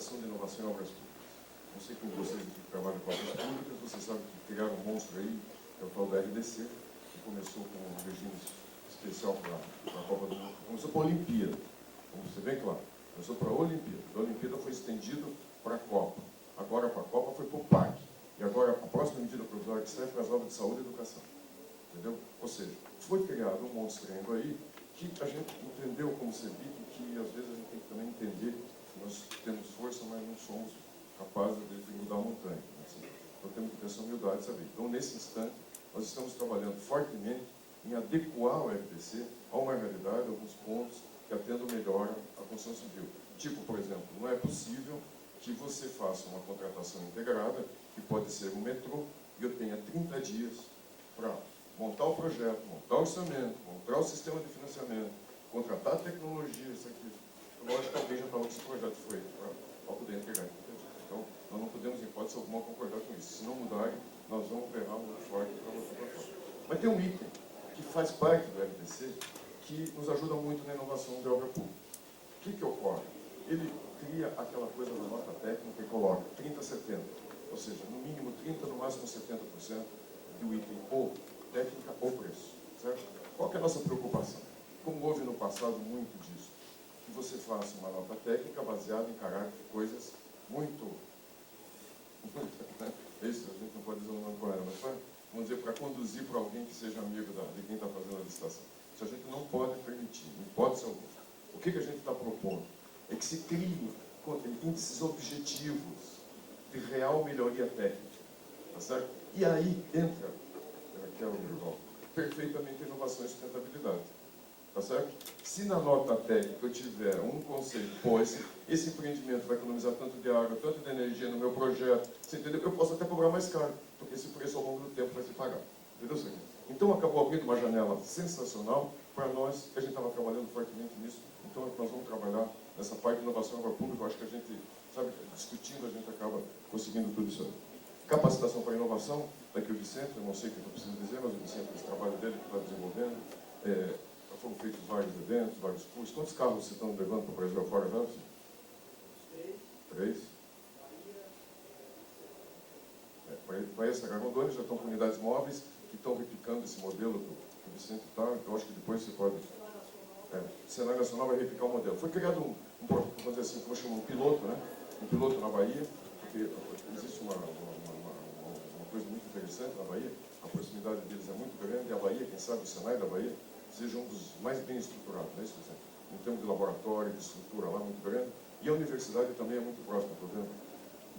capacitação de inovação em obras públicas. Não sei como vocês que trabalham com obras públicas, vocês sabem que criaram um monstro aí, que é o tal da RDC, que começou com um regime especial para a Copa do Mundo. Começou para a Olimpíada, vamos ser bem claro. Começou para a Olimpíada. Da Olimpíada foi estendido para a Copa. Agora para a Copa foi para o PAC. E agora a próxima medida provisória que serve para as obras de saúde e educação. Entendeu? Ou seja, foi criado um monstrengo aí que a gente entendeu como CEBIC, que às vezes a gente tem que também entender que nós temos força, mas não somos capazes de mudar a montanha. Assim. Então temos que ter essa humildade, saber. Então, nesse instante, nós estamos trabalhando fortemente em adequar o FDC a uma realidade, a alguns pontos que atendam melhor a construção civil. Tipo, por exemplo, não é possível que você faça uma contratação integrada, que pode ser um metrô, e eu tenha 30 dias para montar o projeto, montar o orçamento, montar o sistema de financiamento, contratar a tecnologia, isso aqui. Lógico que alguém já falou que esse projeto foi para poder entregar. Então, nós não podemos, em hipótese alguma, concordar com isso. Se não mudarem, nós vamos ferrar muito forte para outra plataforma. Mas tem um item que faz parte do FDC que nos ajuda muito na inovação de obra pública. O que ocorre? Ele cria aquela coisa da nota técnica e coloca 30-70, ou seja, no mínimo 30%, no máximo 70% do item ou técnica ou preço. Certo? Qual que é a nossa preocupação? Como houve no passado muito disso, que você faça uma nota técnica baseada em caráter de coisas muito isso, a gente não pode dizer o nome correto, mas vamos dizer, para conduzir para alguém que seja amigo de quem está fazendo a licitação. Isso a gente não pode permitir, em hipótese alguma. O que a gente está propondo? É que se criem índices objetivos de real melhoria técnica. Tá certo? E aí entra, Raquel Virval, perfeitamente a inovação e sustentabilidade. Tá certo? Se na nota técnica eu tiver um conceito, pô, esse empreendimento vai economizar tanto de água, tanto de energia no meu projeto, você entendeu? Eu posso até cobrar mais caro, porque esse preço ao longo do tempo vai se pagar. Entendeu, senhor? Então acabou abrindo uma janela sensacional para nós, que a gente estava trabalhando fortemente nisso. Então nós vamos trabalhar nessa parte de inovação agora pública. Eu acho que a gente, sabe, discutindo, a gente acaba conseguindo tudo isso aí. Capacitação para inovação, daqui o Vicente, eu não sei o que eu preciso dizer, mas o Vicente, esse trabalho dele que está desenvolvendo, foram feitos vários eventos, vários cursos. Quantos carros vocês estão levando para o Brasil afora já? 3. Bahia Serra Rondônia já estão com unidades móveis que estão replicando esse modelo que o Vicente está. Então, acho que depois você pode... o Cenário Nacional vai replicar o modelo. Foi criado vamos dizer assim, como chama, um piloto, né? Um piloto na Bahia, porque existe uma coisa muito interessante na Bahia, a proximidade deles é muito grande, e a Bahia, quem sabe o Senai da Bahia, seja um dos mais bem estruturados, né? Em termos de laboratório, de estrutura lá muito grande, e a universidade também é muito próxima, estou vendo,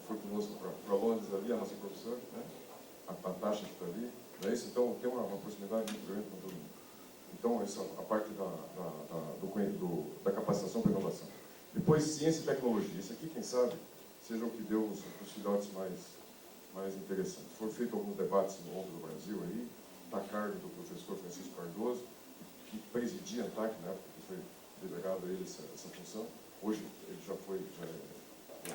foi conosco para Londres ali, a nossa professora, né? A Tasha que está ali, não é isso? Então tem uma proximidade muito grande com todo mundo. Então, essa a parte da capacitação para inovação. Depois, ciência e tecnologia. Isso aqui, quem sabe, seja o que deu os filhotes mais interessantes. Foram feitos alguns debates no longo do Brasil aí, está a cargo do professor Francisco Cardoso, que presidia a ANTAC, na época que foi delegado a ele essa função. Hoje ele já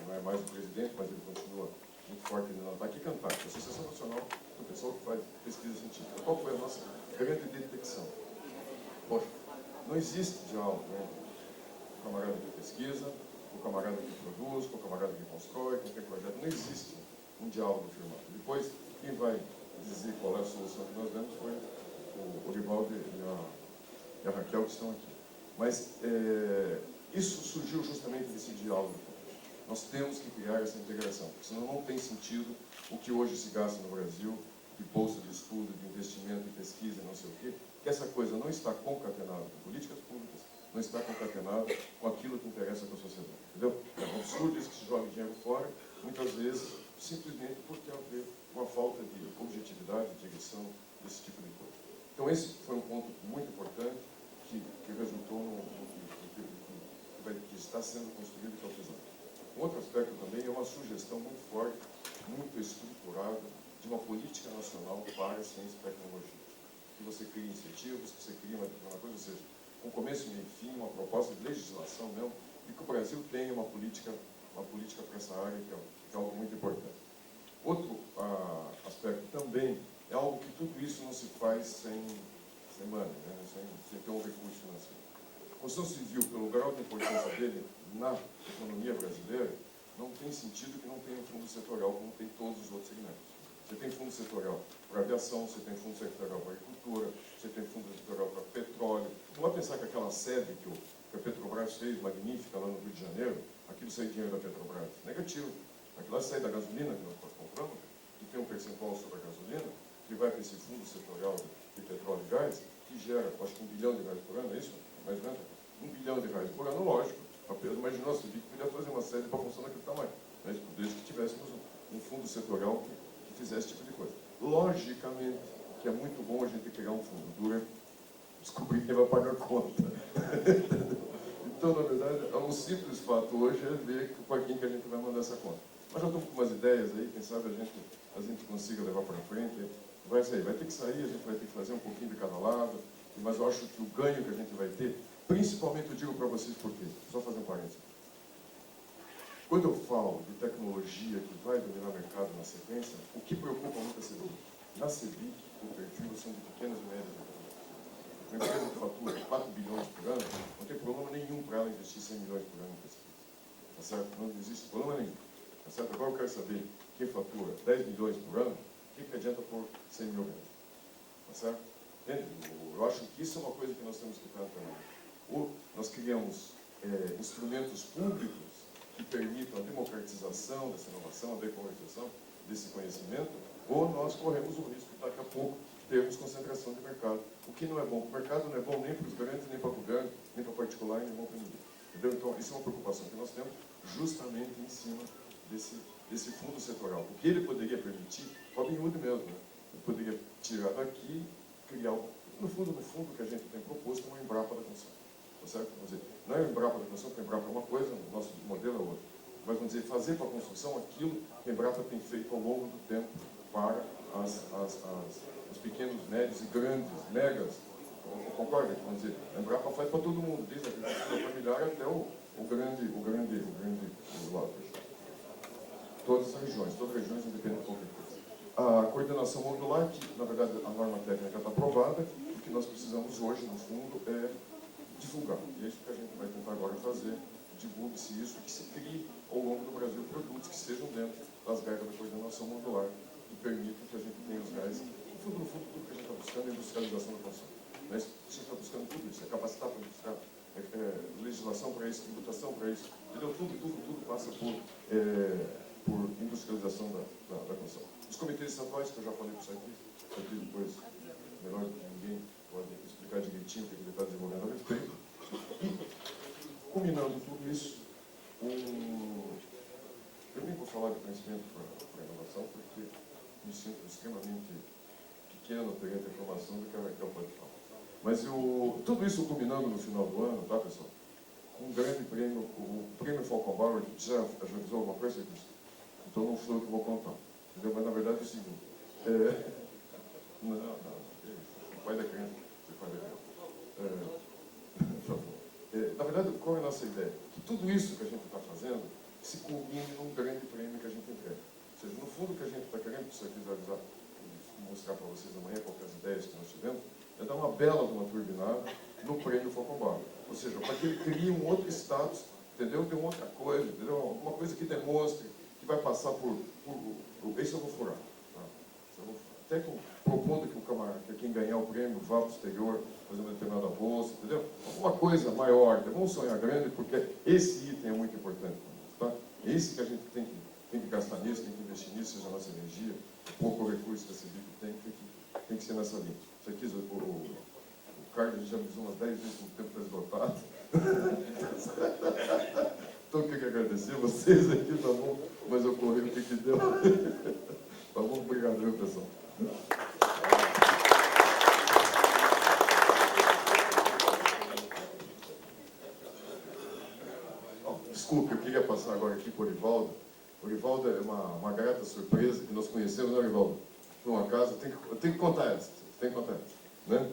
não é mais o presidente, mas ele continua muito forte na ANTAC. E ANTAC, a Associação Nacional do Pessoal que faz pesquisa científica. Qual foi a nossa grande detecção? Poxa, não existe diálogo entre o camarada que pesquisa, o camarada que produz, com o camarada que constrói, com quem projeto. Não existe um diálogo firmado. Depois, quem vai dizer qual é a solução que nós demos foi o Orivaldo e a Raquel, que estão aqui. Mas isso surgiu justamente desse diálogo. Nós temos que criar essa integração, porque senão não tem sentido o que hoje se gasta no Brasil, de bolsa de estudo, de investimento, de pesquisa, não sei o quê, que essa coisa não está concatenada com políticas públicas, não está concatenada com aquilo que interessa para a sociedade. Entendeu? É um absurdo isso que se joga dinheiro fora, muitas vezes, simplesmente porque há uma falta de objetividade, de direção, desse tipo de coisa. Então, esse foi um ponto muito importante que resultou no que está sendo construído, que é o tesouro. Um outro aspecto também é uma sugestão muito forte, muito estruturada, de uma política nacional para a ciência e tecnologia. Que você crie incentivos, que você crie uma coisa, ou seja, um começo, meio e fim, uma proposta de legislação mesmo, e que o Brasil tenha uma política para essa área, que é algo muito importante. Outro aspecto também é algo que tudo isso não se faz sem money, né? sem ter um recurso financeiro. A construção civil, pelo grau de importância dele na economia brasileira, não tem sentido que não tenha um fundo setorial como tem todos os outros segmentos. Você tem fundo setorial para aviação, você tem fundo setorial para agricultura, você tem fundo setorial para petróleo. Não vai pensar que aquela sede que a Petrobras fez, magnífica, lá no Rio de Janeiro, aquilo sai dinheiro da Petrobras. Negativo. Aquilo lá sai da gasolina que nós compramos, que tem um percentual sobre a gasolina, que vai para esse fundo setorial de petróleo e gás, que gera, acho que R$1 bilhão por ano, é isso? Mais ou menos? R$1 bilhão por ano, lógico. Apenas imaginou, você podia fazer uma sede para funcionar daquele tamanho, né? Desde que tivéssemos um fundo setorial que fizesse esse tipo de coisa. Logicamente, que é muito bom a gente criar um fundo dura, descobrir quem vai pagar a conta. Então, na verdade, um simples fato hoje é ver para quem que a gente vai mandar essa conta. Mas já estou com umas ideias aí, quem sabe a gente consiga levar para frente. Vai sair, vai ter que sair, a gente vai ter que fazer um pouquinho de cada lado, mas eu acho que o ganho que a gente vai ter, principalmente eu digo para vocês por quê, só fazer um parênteses. Quando eu falo de tecnologia que vai dominar o mercado na sequência, o que preocupa muito a CEBIC? Na CEBIC, o perfil são de pequenas e médias empresas. Uma empresa que fatura 4 bilhões por ano, não tem problema nenhum para ela investir 100 milhões por ano em pesquisa. Tá certo? Não existe problema nenhum. Tá certo? Agora eu quero saber quem fatura 10 milhões por ano, o que adianta por 100 mil reais? Tá certo? Eu acho que isso é uma coisa que nós temos que estar também. Nós criamos instrumentos públicos que permitam a democratização dessa inovação, a democratização desse conhecimento, ou nós corremos o risco de, daqui a pouco, termos concentração de mercado. O que não é bom para o mercado, não é bom nem para os grandes, nem para o governo, nem para o particular, nem bom para ninguém. Entendeu? Então, isso é uma preocupação que nós temos justamente em cima desse fundo setorial. O que ele poderia permitir, Robin Hood mesmo, né? Ele poderia tirar daqui, criar, no fundo, o que a gente tem proposto é uma Embrapa da construção. Tá certo? Vamos dizer, não é a Embrapa da construção, porque a Embrapa é uma coisa, o nosso modelo é outro. Mas, vamos dizer, fazer para a construção aquilo que a Embrapa tem feito ao longo do tempo para os pequenos, médios e grandes, megas. Concorda? Vamos dizer, a Embrapa faz para todo mundo, desde a agricultura familiar até o grande lado. Todas as regiões independem de qualquer coisa. A coordenação modular, que na verdade a norma técnica está aprovada, o que nós precisamos hoje, no fundo, é divulgar. E é isso que a gente vai tentar agora fazer, divulgue-se isso, que se crie ao longo do Brasil produtos que estejam dentro das regras da coordenação modular, que permitam que a gente tenha os gás. No fundo, tudo que a gente está buscando é industrialização da construção. Mas a gente está buscando tudo isso, é capacitar para buscar legislação para isso, tributação para isso, entendeu? Tudo passa por industrialização da construção. Os comitês estaduais, que eu já falei para isso aqui depois, melhor do que ninguém, pode explicar direitinho o que ele está desenvolvendo a respeito. E, combinando tudo isso, eu nem vou falar de conhecimento para inovação, porque me sinto extremamente pequeno perante a informação do que a Raquel pode falar. Mas tudo isso combinando no final do ano, tá, pessoal? Um grande prêmio, o prêmio Falcon Bauer, já avisou alguma coisa disso? Então não sou eu que vou contar. Entendeu? Mas na verdade é o seguinte. Não, o pai da criança. Na verdade, qual é a nossa ideia? Que tudo isso que a gente está fazendo se culmine num grande prêmio que a gente entrega. Ou seja, no fundo, o que a gente está querendo, se eu quiser avisar, mostrar para vocês amanhã qual que é as ideias que nós tivemos, é dar uma bela de uma turbinada no prêmio Falcon Bauer. Ou seja, para que ele crie um outro status, entendeu? De uma outra coisa, entendeu? Uma coisa que demonstre que vai passar por esse eu vou furar. Tá? Até propondo que quem ganhar o prêmio vá para o exterior, fazer uma determinada bolsa, entendeu? Alguma coisa maior, então, vamos sonhar grande, porque esse item é muito importante. Tá? É isso que a gente tem que gastar nisso, tem que investir nisso, seja a nossa energia, o pouco recurso que a CEBIC tem que ser nessa linha. Isso aqui, o Carlos já me disse umas 10 vezes que o tempo está esgotado. Então, eu quero agradecer vocês aqui, tá bom? Mas eu corri o que deu. Tá bom? Obrigado, viu, pessoal? Desculpe, eu queria passar agora aqui por Orivaldo. Orivaldo é uma grata surpresa que nós conhecemos, né, Orivaldo? Por um acaso, eu tenho que contar essa. Né?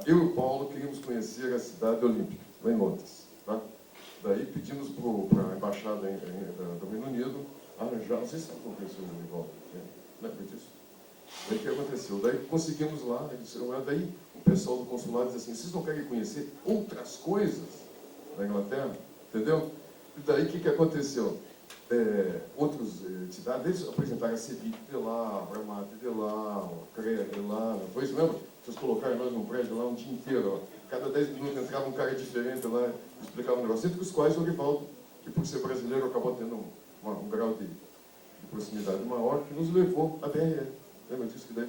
Eu e o Paulo queríamos conhecer a cidade olímpica, lá em Londres. Tá? Daí pedimos para a embaixada do Reino Unido arranjar, não sei se você conheceu o Orivaldo, não é disso? Daí o que aconteceu? Daí conseguimos lá, daí o pessoal do consulado disse assim, vocês não querem conhecer outras coisas da Inglaterra? Entendeu? E daí o que aconteceu? outras entidades, eles apresentaram a CEBIC de lá, a Bramate de lá, a CREA de lá, foi isso mesmo? Vocês colocaram nós num prédio lá um dia inteiro, ó. Cada 10 minutos entrava um cara diferente lá, explicava um negócio, entre os quais o Rivaldo, que por ser brasileiro acabou tendo um grau de proximidade maior, que nos levou à BRE. Lembra disso? Que daí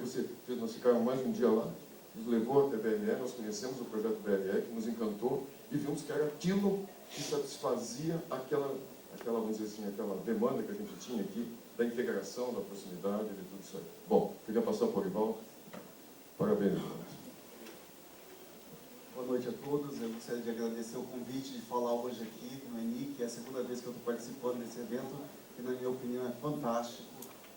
nós ficamos mais um dia lá, nos levou até a BRE, nós conhecemos o projeto BRE, que nos encantou, e vimos que era aquilo que satisfazia aquela, vamos dizer assim, aquela demanda que a gente tinha aqui, da integração, da proximidade, de tudo isso aí. Bom, queria passar por Rivaldo. Parabéns, Rivaldo. Boa noite a todos. Eu gostaria de agradecer o convite de falar hoje aqui no ENIC. É a segunda vez que eu estou participando desse evento, que na minha opinião é fantástico,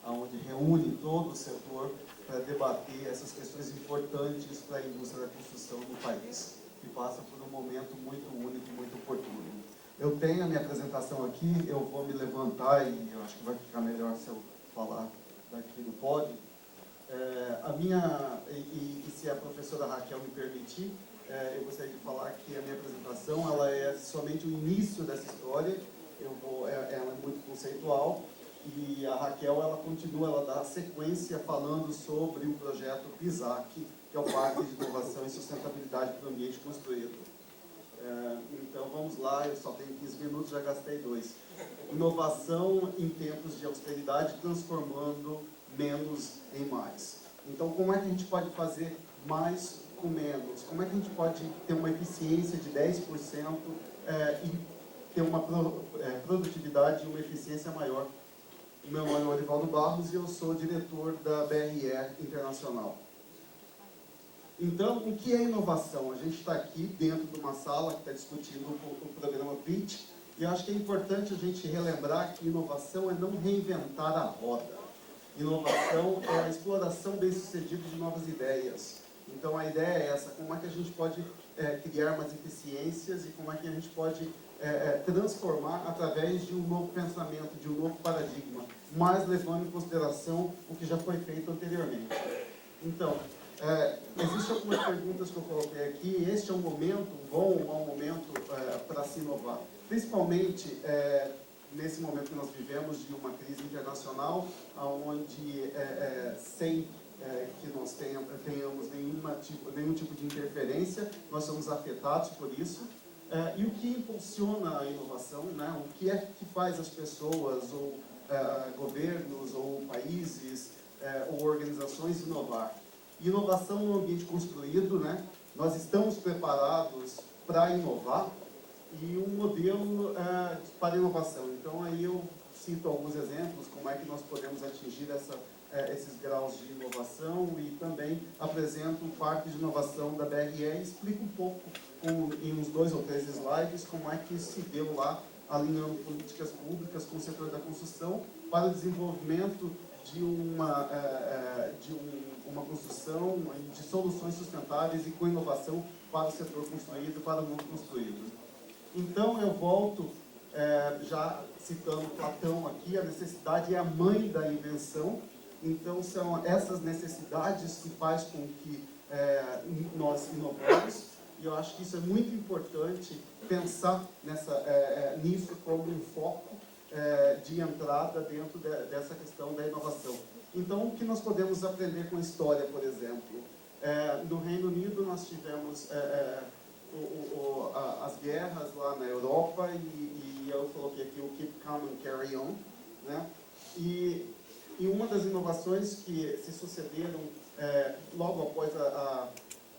onde reúne todo o setor para debater essas questões importantes para a indústria da construção do país, que passa por um momento muito único, muito oportuno. Eu tenho a minha apresentação aqui, eu vou me levantar e eu acho que vai ficar melhor se eu falar daqui do pódio. Se a professora Raquel me permitir, eu gostaria de falar que a minha apresentação ela é somente o início dessa história. Ela é muito conceitual e a Raquel ela continua, ela dá sequência falando sobre o projeto PISAC, que é o Parque de Inovação e Sustentabilidade para o Ambiente Construído. Então vamos lá, eu só tenho 15 minutos, já gastei 2. Inovação em tempos de austeridade, transformando menos em mais. Então como é que a gente pode fazer mais com menos? Como é que a gente pode ter uma eficiência de 10% e ter uma produtividade e uma eficiência maior? O meu nome é Orivaldo Barros e eu sou diretor da BRE Internacional. Então, o que é inovação? A gente está aqui dentro de uma sala que está discutindo o programa PIT e eu acho que é importante a gente relembrar que inovação é não reinventar a roda. Inovação é a exploração bem-sucedida de novas ideias. Então, a ideia é essa, como é que a gente pode criar mais eficiências e como é que a gente pode transformar através de um novo pensamento, de um novo paradigma, mas levando em consideração o que já foi feito anteriormente. Então, existem algumas perguntas que eu coloquei aqui. Este é um momento bom, é um momento para se inovar. Principalmente nesse momento que nós vivemos de uma crise internacional, onde sem que nós tenhamos nenhum tipo de interferência, nós somos afetados por isso. E o que impulsiona a inovação, né? O que é que faz as pessoas, ou governos, ou países, ou organizações inovar? Inovação no ambiente construído, né? Nós estamos preparados para inovar e um modelo para inovação. Então, aí eu cito alguns exemplos, como é que nós podemos atingir esses graus de inovação e também apresento o Parque de Inovação da BRE e explico um pouco, em uns 2 ou 3 slides, como é que se deu lá, alinhando políticas públicas com o setor da construção para o desenvolvimento de uma construção de soluções sustentáveis e com inovação para o setor construído, para o mundo construído. Então, eu volto, já citando Platão aqui, a necessidade é a mãe da invenção. Então, são essas necessidades que faz com que nós inovamos. E eu acho que isso é muito importante, pensar nisso como um foco de entrada dentro dessa questão da inovação. Então, o que nós podemos aprender com a história, por exemplo? No Reino Unido, nós tivemos as guerras lá na Europa e eu coloquei aqui o Keep Calm and Carry On, né? E uma das inovações que se sucederam logo após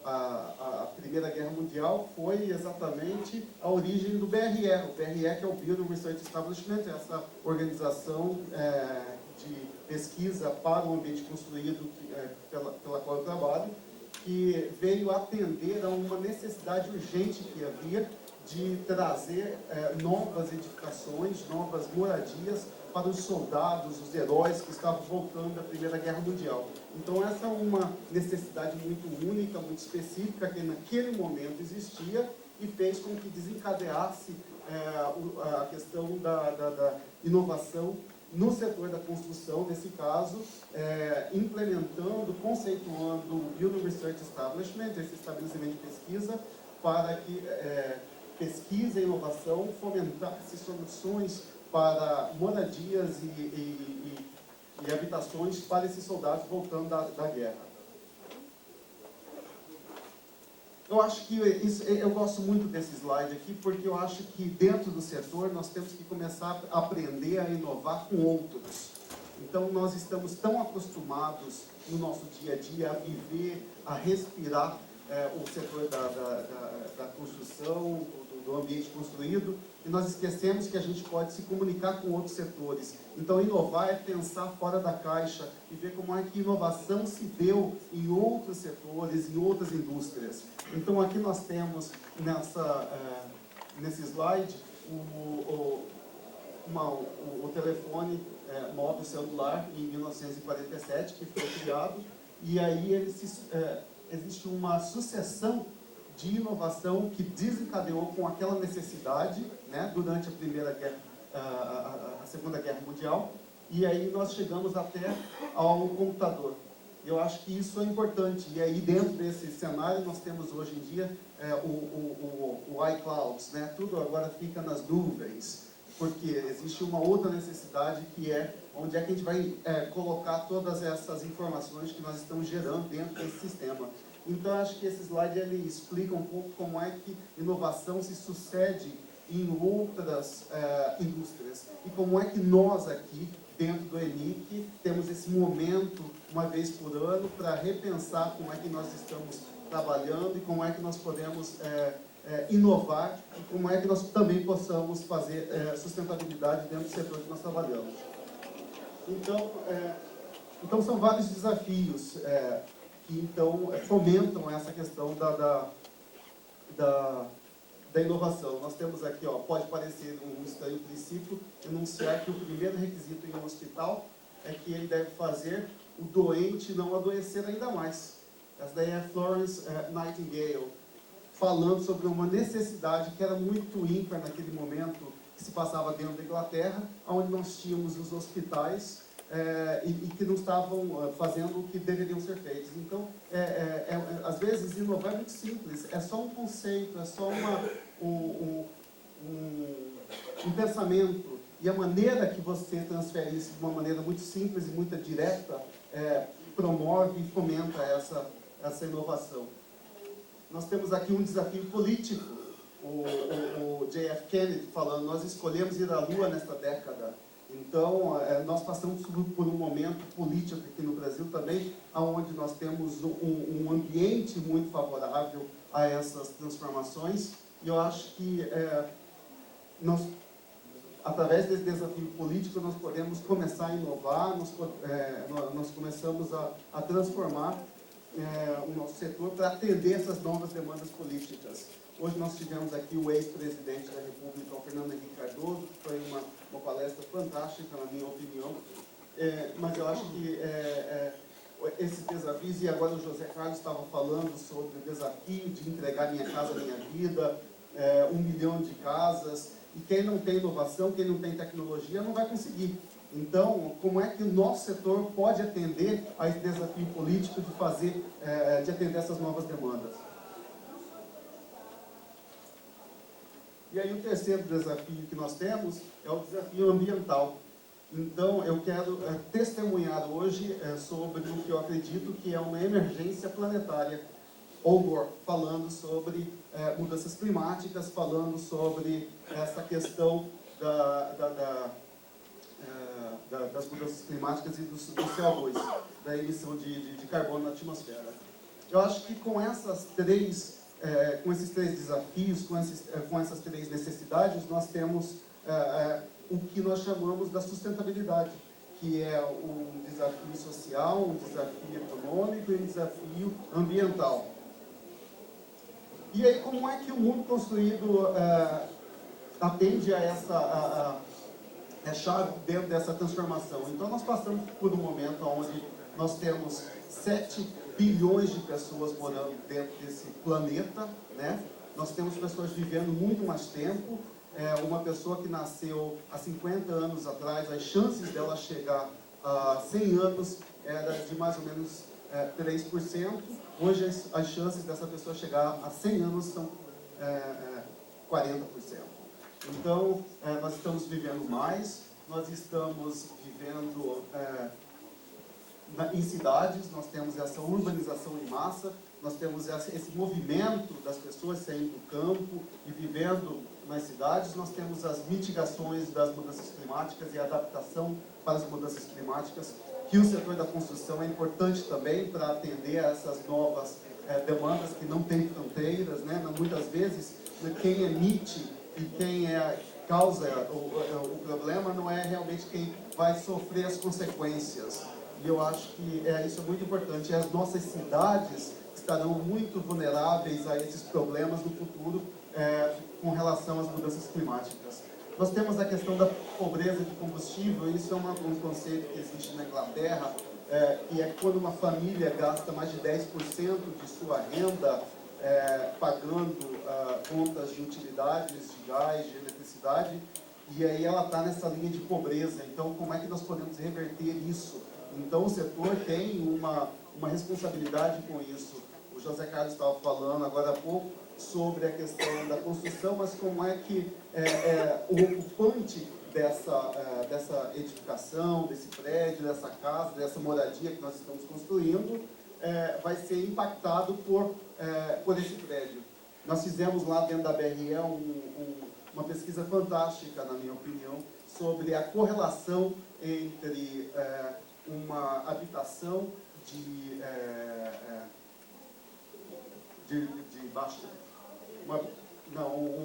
a Primeira Guerra Mundial foi exatamente a origem do BRE. O BRE, que é o Building Research Establishment, essa organização de pesquisa para o ambiente construído pela qual eu trabalho, que veio atender a uma necessidade urgente que havia de trazer novas edificações, novas moradias para os soldados, os heróis que estavam voltando da Primeira Guerra Mundial. Então essa é uma necessidade muito única, muito específica, que naquele momento existia e fez com que desencadeasse a questão da inovação no setor da construção, nesse caso, implementando, conceituando o Building Research Establishment, esse estabelecimento de pesquisa, para que pesquisa e inovação fomentasse soluções para moradias e habitações para esses soldados voltando da guerra. Eu acho que eu gosto muito desse slide aqui, porque eu acho que dentro do setor nós temos que começar a aprender a inovar com outros. Então nós estamos tão acostumados no nosso dia a dia a viver, a respirar o setor da construção, do ambiente construído, e nós esquecemos que a gente pode se comunicar com outros setores. Então, inovar é pensar fora da caixa e ver como é que inovação se deu em outros setores, em outras indústrias. Então, aqui nós temos, nesse slide, o telefone móvel celular, em 1947, que foi criado, e aí existe uma sucessão de inovação que desencadeou com aquela necessidade, né, durante a Segunda Guerra Mundial, e aí nós chegamos até ao computador. Eu acho que isso é importante, e aí dentro desse cenário nós temos hoje em dia o iCloud, né, tudo agora fica nas nuvens, porque existe uma outra necessidade que é onde é que a gente vai colocar todas essas informações que nós estamos gerando dentro desse sistema. Então, acho que esse slide ele explica um pouco como é que inovação se sucede em outras indústrias e como é que nós aqui, dentro do ENIC, temos esse momento, uma vez por ano, para repensar como é que nós estamos trabalhando e como é que nós podemos inovar e como é que nós também possamos fazer sustentabilidade dentro do setor que nós trabalhamos. Então são vários desafios que então fomentam essa questão da inovação. Nós temos aqui, pode parecer um estranho princípio, enunciar que o primeiro requisito em um hospital é que ele deve fazer o doente não adoecer ainda mais. Essa daí é Florence Nightingale, falando sobre uma necessidade que era muito ímpar naquele momento, que se passava dentro da Inglaterra, onde nós tínhamos os hospitais e que não estavam fazendo o que deveriam ser feitos. Então, às vezes, inovar é muito simples, é só um conceito, é só um pensamento, e a maneira que você transfere isso de uma maneira muito simples e muito direta promove e fomenta essa inovação. Nós temos aqui um desafio político, o J.F. Kennedy falando, nós escolhemos ir à Lua nesta década. Então, nós passamos por um momento político aqui no Brasil também, onde nós temos um ambiente muito favorável a essas transformações, e eu acho que através desse desafio político nós podemos começar a inovar, nós começamos a transformar o nosso setor para atender essas novas demandas políticas. Hoje nós tivemos aqui o ex-presidente da República, o Fernando Henrique Cardoso, que foi uma palestra fantástica, na minha opinião, mas eu acho que esses desafios, e agora o José Carlos estava falando sobre o desafio de entregar Minha Casa Minha Vida, 1 milhão de casas, e quem não tem inovação, quem não tem tecnologia, não vai conseguir. Então, como é que o nosso setor pode atender a esse desafio político de atender essas novas demandas? E aí o terceiro desafio que nós temos é o desafio ambiental. Então, eu quero testemunhar hoje sobre o que eu acredito que é uma emergência planetária. Al Gore, falando sobre mudanças climáticas, falando sobre essa questão das mudanças climáticas e do CO2, da emissão de carbono na atmosfera. Eu acho que com esses três desafios, com essas três necessidades, nós temos o que nós chamamos da sustentabilidade, que é um desafio social, um desafio econômico e um desafio ambiental. E aí, como é que o mundo construído atende a essa chave dentro dessa transformação? Então, nós passamos por um momento onde nós temos 7 bilhões de pessoas morando dentro desse planeta, né? Nós temos pessoas vivendo muito mais tempo. Uma pessoa que nasceu há 50 anos atrás, as chances dela chegar a 100 anos era de mais ou menos 3%. Hoje as chances dessa pessoa chegar a 100 anos são 40%. Então, nós estamos vivendo mais, nós estamos vivendo em cidades, nós temos essa urbanização em massa, nós temos esse movimento das pessoas saindo do campo e vivendo nas cidades, nós temos as mitigações das mudanças climáticas e a adaptação para as mudanças climáticas, que o setor da construção é importante também para atender a essas novas demandas que não têm fronteiras, né? Muitas vezes, quem emite e quem causa o problema não é realmente quem vai sofrer as consequências. E eu acho que isso é muito importante. E as nossas cidades estarão muito vulneráveis a esses problemas no futuro com relação às mudanças climáticas. Nós temos a questão da pobreza de combustível. Isso é um conceito que existe na Inglaterra, que é quando uma família gasta mais de 10% de sua renda pagando contas de utilidades, de gás, de eletricidade, e aí ela está nessa linha de pobreza. Então, como é que nós podemos reverter isso? Então, o setor tem uma responsabilidade com isso. O José Carlos estava falando agora há pouco sobre a questão da construção, mas como é que o ocupante dessa edificação, desse prédio, dessa casa, dessa moradia que nós estamos construindo, vai ser impactado por esse prédio. Nós fizemos lá dentro da BRE uma pesquisa fantástica, na minha opinião, sobre a correlação entre uma habitação de baixo,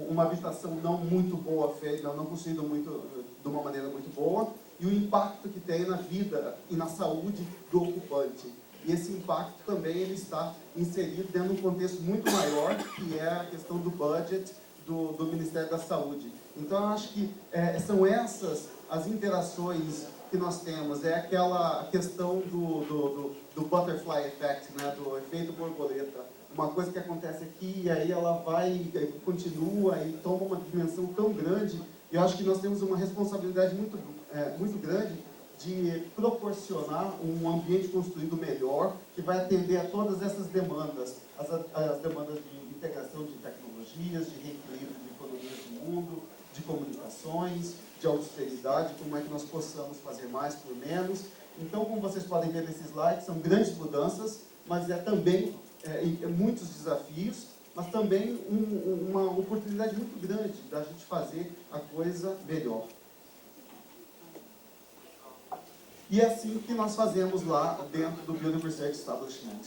uma habitação não muito boa feita, não construída de uma maneira muito boa, e o impacto que tem na vida e na saúde do ocupante. E esse impacto também ele está inserido dentro de um contexto muito maior, que é a questão do budget do Ministério da Saúde. Então, eu acho que são essas as interações que nós temos. É aquela questão do butterfly effect, né, do efeito borboleta. Uma coisa que acontece aqui, e aí ela continua e toma uma dimensão tão grande. E eu acho que nós temos uma responsabilidade muito grande de proporcionar um ambiente construído melhor, que vai atender a todas essas demandas, as demandas de integração de tecnologias, de reequilíbrio de economias do mundo, de comunicações, de austeridade, como é que nós possamos fazer mais por menos. Então, como vocês podem ver nesses slides, são grandes mudanças, mas também muitos desafios, mas também uma oportunidade muito grande da gente fazer a coisa melhor. E é assim que nós fazemos lá dentro do Building Research Establishment.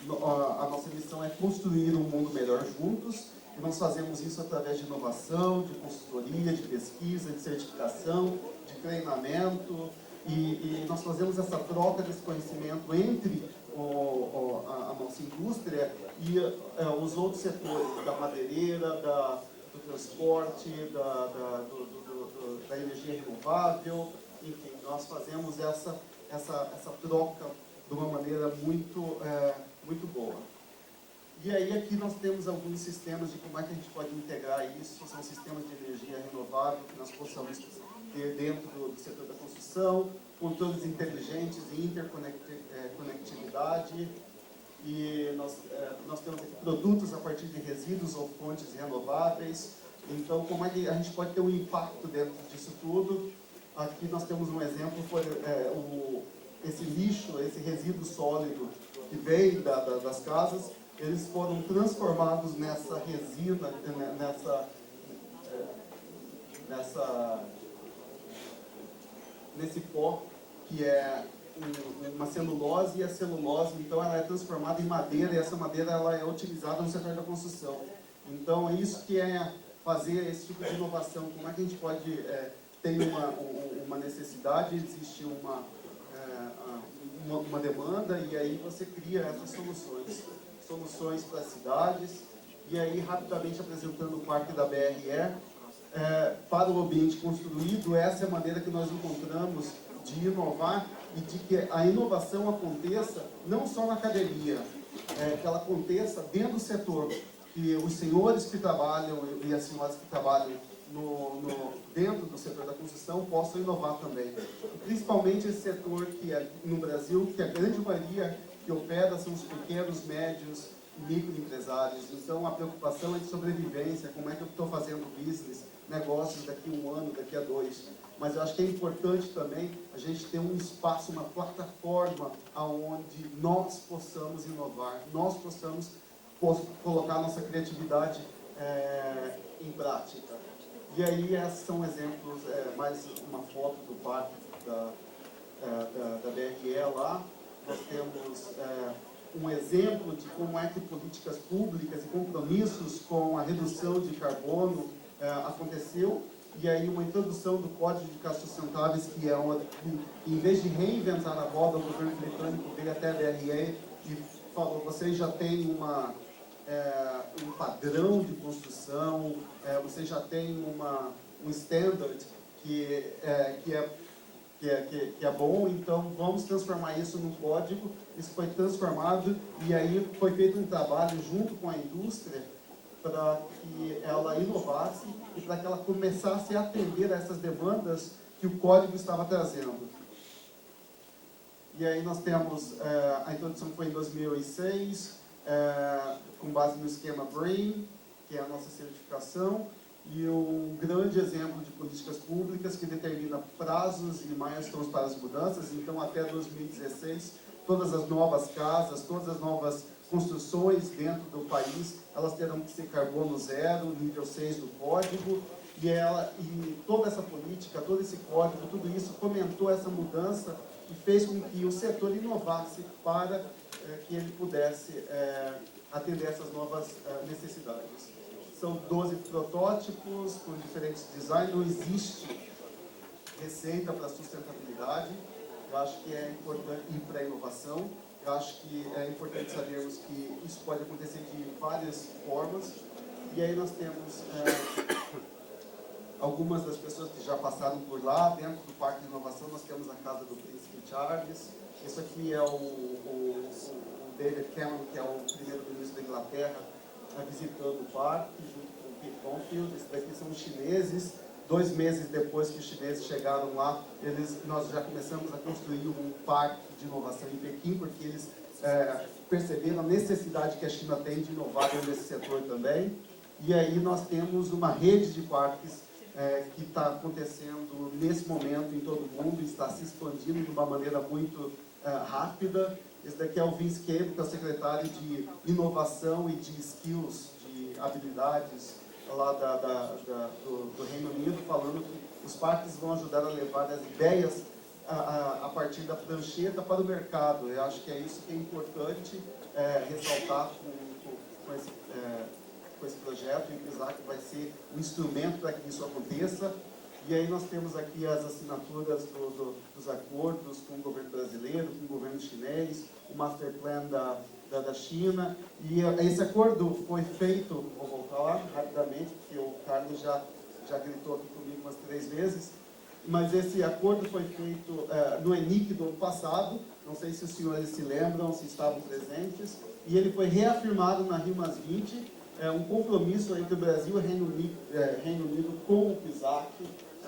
A nossa missão é construir um mundo melhor juntos, e nós fazemos isso através de inovação, de consultoria, de pesquisa, de certificação, de treinamento, e nós fazemos essa troca desse conhecimento entre a nossa indústria e os outros setores, da madeireira, do transporte, da energia renovável. Enfim, nós fazemos essa troca de uma maneira muito boa. E aí aqui nós temos alguns sistemas de como é que a gente pode integrar isso. São sistemas de energia renovável que nós possamos ter dentro do setor da construção, controles inteligentes e interconectividade. E nós temos aqui produtos a partir de resíduos ou fontes renováveis. Então, como é que a gente pode ter um impacto dentro disso tudo? Aqui nós temos um exemplo, esse lixo, esse resíduo sólido que veio das casas, eles foram transformados nessa resina, nesse pó, que é uma celulose, e a celulose, então, ela é transformada em madeira, e essa madeira ela é utilizada no setor da construção. Então, é isso que é fazer esse tipo de inovação. Como é que a gente pode... tem uma necessidade, existe uma demanda, e aí você cria essas soluções para as cidades, e aí rapidamente apresentando o parque da BRE, para o ambiente construído. Essa é a maneira que nós encontramos de inovar e de que a inovação aconteça não só na academia, que ela aconteça dentro do setor, que os senhores que trabalham e as senhoras que trabalham dentro do setor da construção possam inovar também. Principalmente esse setor que é no Brasil, que a grande maioria que opera são os pequenos, médios e microempresários. Então a preocupação é de sobrevivência, como é que eu estou fazendo business, negócios daqui a 1 ano, daqui a 2. Mas eu acho que é importante também a gente ter um espaço, uma plataforma onde nós possamos inovar, nós possamos colocar nossa criatividade em prática. E aí, esses são exemplos, mais uma foto do parque da BRE lá. Nós temos um exemplo de como é que políticas públicas e compromissos com a redução de carbono aconteceu. E aí uma introdução do Código de Indicadores Sustentáveis, que em vez de reinventar a roda, o governo britânico veio até a BRE e falou: vocês já têm um padrão de construção, você já tem um standard que é bom, então vamos transformar isso num código. Isso foi transformado e aí foi feito um trabalho junto com a indústria para que ela inovasse e para que ela começasse a atender a essas demandas que o código estava trazendo. E aí nós temos, a introdução foi em 2006, com base no esquema BREEAM, que é a nossa certificação, e um grande exemplo de políticas públicas que determina prazos e milestones para as mudanças. Então, até 2016, todas as novas casas, todas as novas construções dentro do país, elas terão que ser carbono zero, nível 6 do código, e toda essa política, todo esse código, tudo isso fomentou essa mudança e fez com que o setor inovasse para que ele pudesse atender essas novas necessidades. São 12 protótipos com diferentes designs, não existe receita para sustentabilidade. Eu acho que é importante ir para a inovação. Eu acho que é importante sabermos que isso pode acontecer de várias formas. E aí nós temos algumas das pessoas que já passaram por lá. Dentro do Parque de Inovação nós temos a Casa do Príncipe Charles. Isso aqui é o David Cameron, que é o primeiro-ministro da Inglaterra, visitando o parque, junto com o Pete Bonfield. Esses daqui são os chineses. 2 meses depois que os chineses chegaram lá, nós já começamos a construir um parque de inovação em Pequim, porque eles perceberam a necessidade que a China tem de inovar nesse setor também. E aí nós temos uma rede de parques que está acontecendo nesse momento em todo o mundo, está se expandindo de uma maneira muito rápida. Esse daqui é o Vince Cable, que é o secretário de Inovação e de Skills, de habilidades lá do Reino Unido, falando que os parques vão ajudar a levar as ideias a partir da prancheta para o mercado. Eu acho que é isso que é importante ressaltar com esse projeto, e o PISAC vai ser um instrumento para que isso aconteça. E aí nós temos aqui as assinaturas dos acordos com o governo brasileiro, com o governo chinês, o Master Plan da China. E esse acordo foi feito, vou voltar lá rapidamente, porque o Carlos já gritou aqui comigo umas 3 vezes, mas esse acordo foi feito no ENIC do ano passado, não sei se os senhores se lembram, se estavam presentes, e ele foi reafirmado na Rio+20, um compromisso entre o Brasil e o Reino Unido com o PISAC.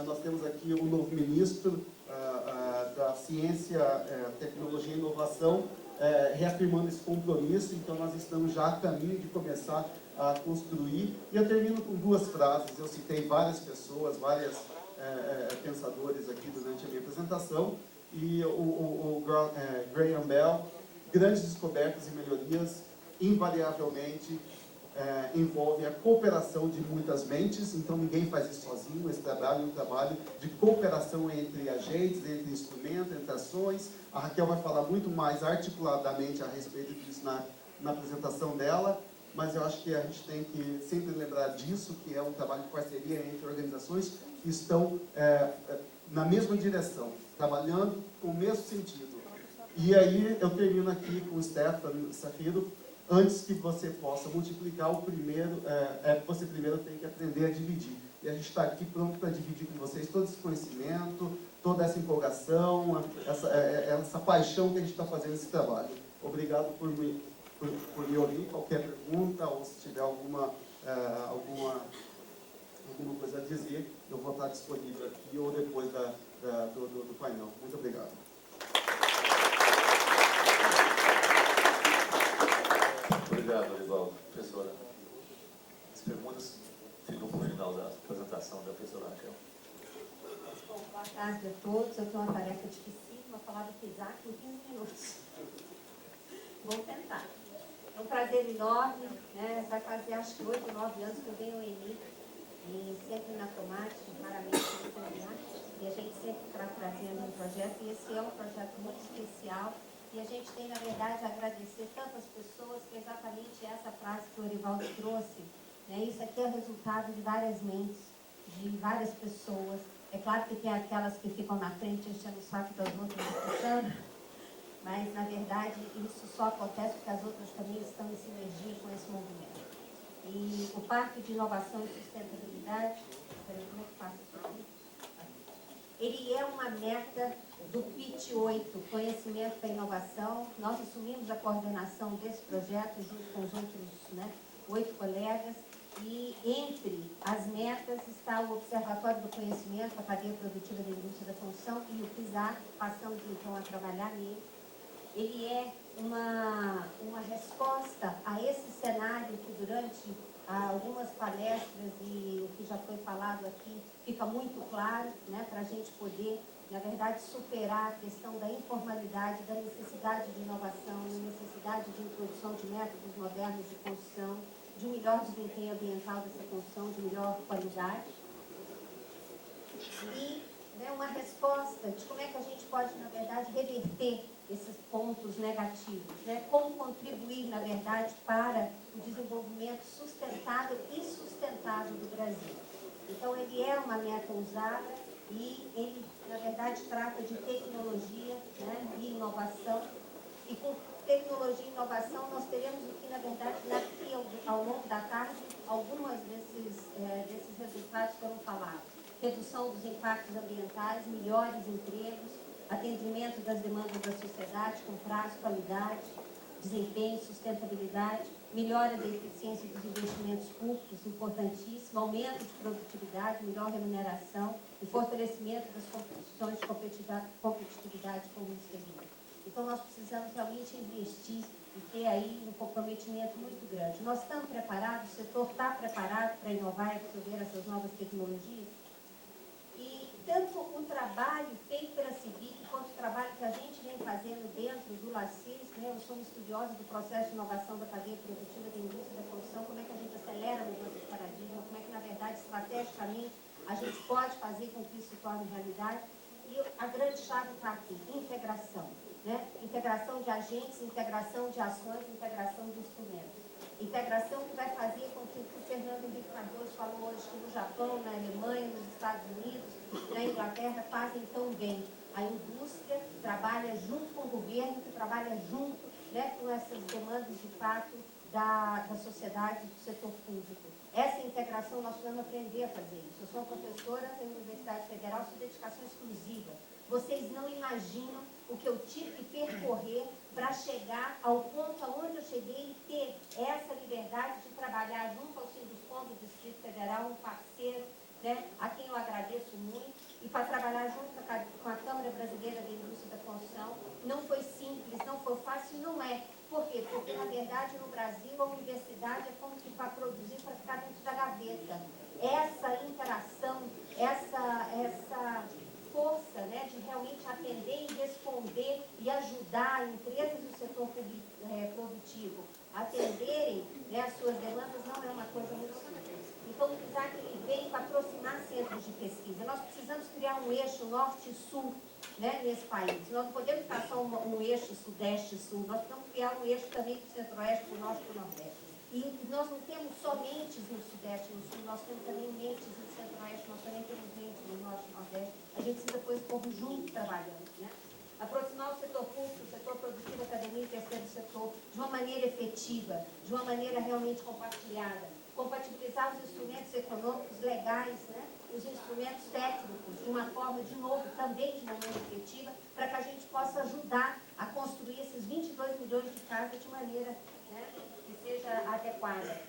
Nós temos aqui o novo ministro da Ciência, Tecnologia e Inovação, reafirmando esse compromisso. Então nós estamos já a caminho de começar a construir. E eu termino com 2 frases. Eu citei várias pessoas, vários pensadores aqui durante a minha apresentação. E o Graham Bell: grandes descobertas e melhorias invariavelmente envolve a cooperação de muitas mentes. Então ninguém faz isso sozinho. Esse trabalho é um trabalho de cooperação entre agentes, entre instrumentos, entre ações. A Raquel vai falar muito mais articuladamente a respeito disso na apresentação dela, mas eu acho que a gente tem que sempre lembrar disso, que é um trabalho de parceria entre organizações que estão na mesma direção, trabalhando com o mesmo sentido. E aí eu termino aqui com o Stefan Safiro: antes que você possa multiplicar, você primeiro tem que aprender a dividir. E a gente está aqui pronto para dividir com vocês todo esse conhecimento, toda essa empolgação, essa paixão que a gente está fazendo esse trabalho. Obrigado por me ouvir. Qualquer pergunta, ou se tiver alguma coisa a dizer, eu vou estar disponível aqui ou depois do painel. Muito obrigado. Obrigado, Olivaldo. Professora, as perguntas ficam para o final da apresentação da tarde a todos. Eu tenho uma tarefa dificílima, falar do PISAC em 15 minutos. Vou tentar. É um prazer enorme, né? Vai fazer acho que 8, 9 anos que eu venho ao ENI, e sempre na tomate, raramente no seminário, e a gente sempre está trazendo um projeto, e esse é um projeto muito especial, e a gente tem, na verdade, a agradecer tantas pessoas, que é exatamente essa frase que o Orivaldo trouxe, né? Isso aqui é resultado de várias mentes, de várias pessoas. É claro que tem aquelas que ficam na frente enchendo o saco das outras escutando, mas, na verdade, isso só acontece porque as outras também estão em sinergia com esse movimento. E o Parque de Inovação e Sustentabilidade, peraí, como é que passa isso aqui? Ele é uma meta do PIT 8, Conhecimento para Inovação. Nós assumimos a coordenação desse projeto junto com os outros 8 colegas. E entre as metas está o Observatório do Conhecimento, a cadeia produtiva da indústria da construção, e o PISAC. Passamos então a trabalhar nele. Ele é uma resposta a esse cenário que durante algumas palestras e o que já foi falado aqui fica muito claro, né, para a gente poder, na verdade, superar a questão da informalidade, da necessidade de inovação, da necessidade de introdução de métodos modernos de construção, de um melhor desempenho ambiental dessa construção, de melhor qualidade. E uma resposta de como é que a gente pode, na verdade, reverter esses pontos negativos, né? Como contribuir, na verdade, para o desenvolvimento sustentável e sustentável do Brasil. Então, ele é uma meta usada e ele, na verdade, trata de tecnologia, né, e inovação. E com tecnologia e inovação, nós teremos aqui, na verdade, daqui ao longo da tarde, algumas desses resultados foram falados. Redução dos impactos ambientais, melhores empregos, atendimento das demandas da sociedade com prazo, qualidade, desempenho, sustentabilidade, melhora da eficiência dos investimentos públicos, importantíssimo, aumento de produtividade, melhor remuneração e fortalecimento das condições de competitividade como no exterior. Então, nós precisamos realmente investir e ter aí um comprometimento muito grande. Nós estamos preparados, o setor está preparado para inovar e absorver essas novas tecnologias? E tanto o trabalho feito pela CIVIC, quanto o trabalho que a gente vem fazendo dentro do LACIS, né? Eu sou uma estudiosa do processo de inovação da cadeia produtiva da indústria da construção, como é que a gente acelera a mudança de paradigma, como é que, na verdade, estrategicamente, a gente pode fazer com que isso se torne realidade. E a grande chave está aqui, integração. Né? Integração de agentes, integração de ações, integração de instrumentos. Integração que vai fazer com que o que o Fernando Henrique Cardoso falou hoje, que no Japão, na Alemanha, nos Estados Unidos, na Inglaterra, fazem tão bem. A indústria trabalha junto com o governo, que trabalha junto, né, com essas demandas de fato da sociedade, do setor público. Essa integração nós precisamos aprender a fazer isso. Eu sou uma professora da Universidade Federal, sou dedicação exclusiva. Vocês não imaginam o que eu tive que percorrer para chegar ao ponto onde eu cheguei e ter essa liberdade de trabalhar junto ao Sinduscom do Distrito Federal, um parceiro, né, a quem eu agradeço muito, e para trabalhar junto com a Câmara Brasileira da Indústria da Construção. Não foi simples, não foi fácil, não é. Por quê? Porque, na verdade, no Brasil, a universidade é como que para produzir, para ficar dentro da gaveta. Essa interação, essa força, né, de realmente atender e responder e ajudar empresas do setor produtivo a atenderem, né, as suas demandas, não é uma coisa muito simples. Então, o PISAC vem para aproximar centros de pesquisa. Nós precisamos criar um eixo norte-sul, né, nesse país. Nós não podemos ficar só um eixo sudeste-sul, nós precisamos criar um eixo também do centro-oeste, para o norte e para o nordeste. E nós não temos só mentes no sudeste e no sul, nós temos também mentes no centro-oeste, nós também temos mentes no norte e no nordeste. A gente precisa pôr esse povo junto trabalhando, né? Aproximar o setor público, o setor produtivo, a academia e terceiro setor de uma maneira efetiva, de uma maneira realmente compartilhada. Compatibilizar os instrumentos econômicos legais, né? Os instrumentos técnicos, de uma forma, de novo, também de maneira efetiva, para que a gente possa ajudar a construir esses 22 milhões de casas de maneira, né, que seja adequada.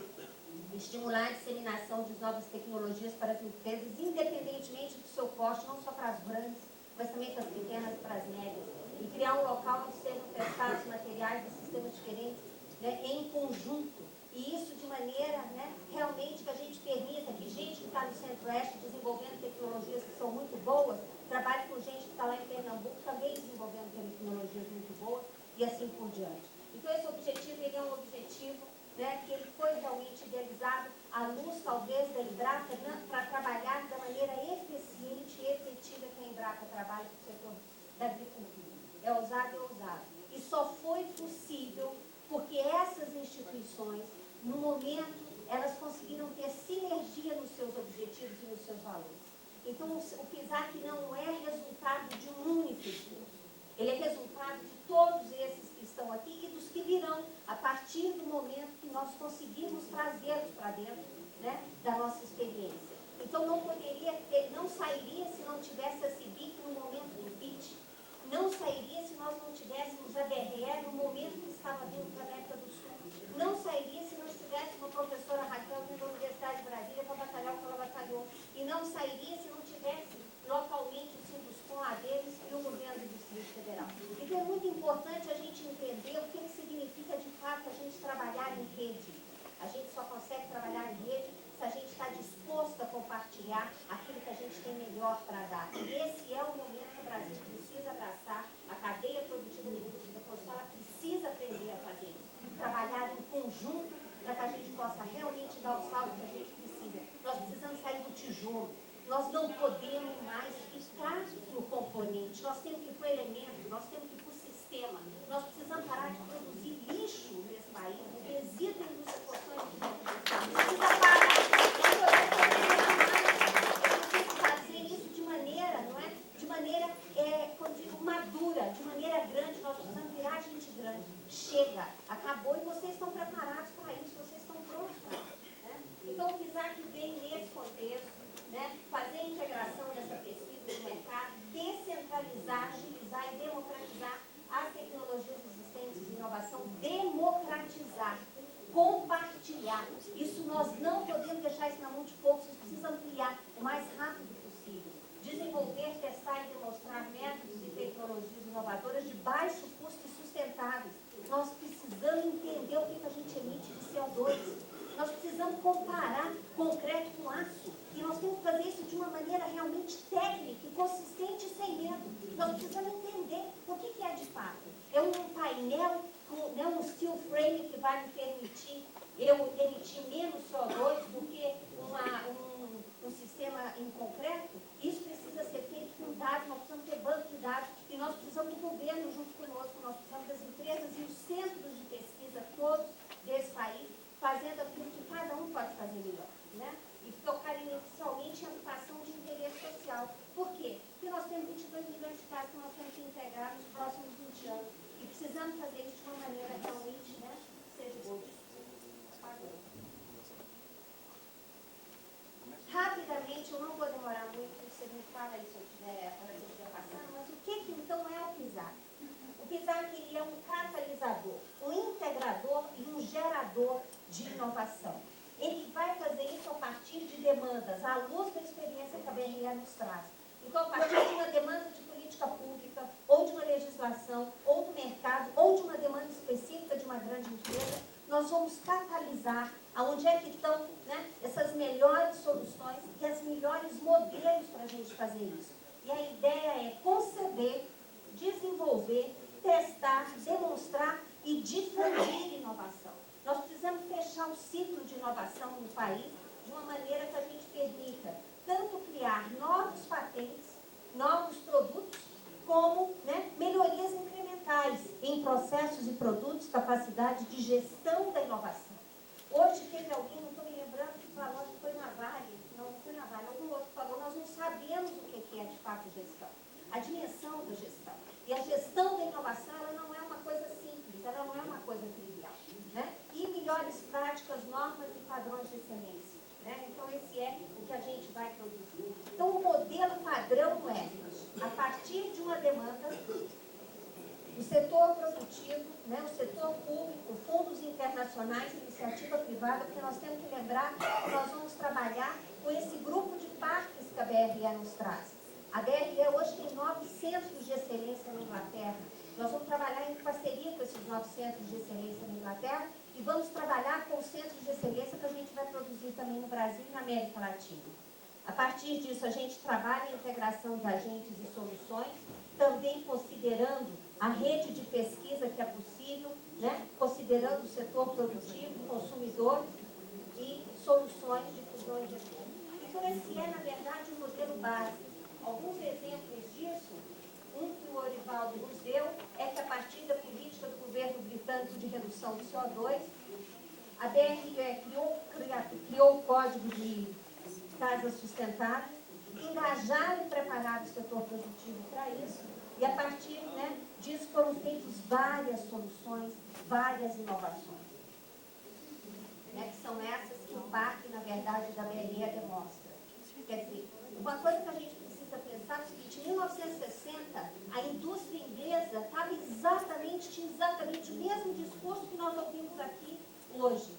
Estimular a disseminação de novas tecnologias para as empresas, independentemente do seu porte, não só para as grandes, mas também para as pequenas e para as médias. E criar um local onde sejam testados materiais e sistemas diferentes, né, em conjunto. E isso de maneira, né, realmente que a gente permita que gente que está no centro-oeste desenvolvendo tecnologias que são muito boas, trabalho com gente que está lá em Pernambuco, também desenvolvendo tecnologias muito boas e assim por diante. Então, esse objetivo, ele é um objetivo, né, que ele foi realmente idealizado à luz, talvez, da Embrapa, para trabalhar da maneira eficiente e efetiva que a Embrapa trabalha no setor da agricultura. É ousado e ousado. E só foi possível porque essas instituições, no momento, elas conseguiram ter sinergia nos seus objetivos e nos seus valores. Então, o PISAC não é resultado de um único esforço. Ele é resultado de todos esses que estão aqui e dos que virão a partir do momento que nós conseguirmos trazê-los para dentro, né, da nossa experiência. Então, não sairia se não tivesse a CIBIC no momento do pitch, não sairia se nós não tivéssemos a DRE no momento que estava vindo para a América do Sul, não sairia se não tivéssemos a professora Raquel vindo da Universidade de Brasília para batalhar o que ela batalhou, e não sairia se não tivesse localmente o Sinduscom, a deles e o governo do Distrito Federal. Então é muito importante a gente entender o que significa de fato a gente trabalhar em rede. A gente só consegue trabalhar em rede se a gente está disposto a compartilhar aquilo que a gente tem melhor para dar. E esse é o momento que o Brasil precisa abraçar, a cadeia produtiva da produção, ela precisa aprender a fazer isso. Trabalhar em conjunto para que a gente possa realmente dar o salto que a gente precisa. Nós precisamos sair do tijolo. Nós não podemos mais ficar no componente. Nós temos que ir para o elemento, nós temos que ir para o sistema. Nós precisamos parar de produzir lixo nesse país, resíduo industrial de precisa parar. Fazer isso de maneira, não é? De maneira, quando digo, madura, de maneira grande. Nós precisamos virar gente grande. Chega, acabou e vocês estão preparados para isso, vocês estão prontos para isso. Né? Então, o PISAC vem nesse contexto, né? Fazer a integração dessa pesquisa de mercado, descentralizar, agilizar e democratizar as tecnologias existentes de inovação, democratizar, compartilhar. Isso nós não podemos deixar isso na mão de poucos, vocês precisam ampliar o mais rápido possível. Desenvolver, testar e demonstrar métodos e tecnologias inovadoras de baixo custo e sustentáveis. Nós precisamos entender o que a gente emite de CO2. Nós precisamos comparar concreto com aço. E nós temos que fazer isso de uma maneira realmente técnica, consistente e sem medo. Nós precisamos entender o que é de fato. É um painel, né, um steel frame que vai me permitir eu emitir menos CO2 do que um sistema em concreto? Isso precisa ser feito com dados, nós precisamos ter banco de dados e nós precisamos do governo junto conosco, nós precisamos das empresas e os centros de pesquisa todos desse país, fazendo aquilo que cada um pode fazer melhor, né? E tocar inicialmente em educação de interesse social. Por quê? Porque nós temos 22 milhões de casos que nós temos que integrar nos próximos 20 anos. E precisamos fazer isso de uma maneira realmente, né, que seja boa. Rapidamente, eu não vou demorar muito, você me fala aí se eu estiver passando, mas o que então é o PISAC? O PISAC ele é um catalisador, um integrador e um gerador de inovação. Ele vai fazer isso a partir de demandas, à luz da experiência que a BRE nos traz. Então, a partir de uma demanda de política pública, ou de uma legislação, ou do mercado, ou de uma demanda específica de uma grande empresa, nós vamos catalisar aonde é que estão, né, essas melhores soluções e os melhores modelos para a gente fazer isso. E a ideia é conceber, desenvolver, testar, demonstrar e difundir inovação. Nós precisamos fechar o ciclo de inovação no país de uma maneira que a gente permita tanto criar novos patentes, novos produtos, como, né, melhorias incrementais em processos e produtos, capacidade de gestão da inovação. Hoje teve alguém, não estou me lembrando, que falou, acho que foi na Vale, não foi na Vale, algum outro falou, nós não sabemos o que é de fato gestão, a dimensão da gestão. E a gestão da inovação, ela não é uma coisa simples, ela não é uma coisa trivial, né? E melhores práticas, normas e padrões de excelência, né? Então esse é o que a gente vai produzir. Então o modelo padrão é, a partir de uma demanda, o setor produtivo, né, o setor público, fundos internacionais, iniciativa privada, porque nós temos que lembrar que nós vamos trabalhar com esse grupo de parques que a BRE nos traz. A BRE hoje tem 9 centros de excelência na Inglaterra. Nós vamos trabalhar em parceria com esses 9 centros de excelência na Inglaterra e vamos trabalhar com os centros de excelência que a gente vai produzir também no Brasil e na América Latina. A partir disso, a gente trabalha a integração de agentes e soluções, também considerando a rede de pesquisa que é possível, né? Considerando o setor produtivo, consumidores e soluções de fusão e gestão. Então, esse é, na verdade, o modelo básico. Alguns exemplos disso, um que o Orivaldo nos deu, é que a partir da política do governo britânico de redução do CO2, a BRE criou o Código de Casas Sustentáveis, engajaram e prepararam o setor produtivo para isso, e a partir, né, disso foram feitas várias soluções, várias inovações, né, que são essas que o PAC, na verdade, da BRE demonstra. Quer dizer, uma coisa que a gente precisa pensar é o seguinte: em 1960, a indústria inglesa tinha exatamente o mesmo discurso que nós ouvimos aqui hoje.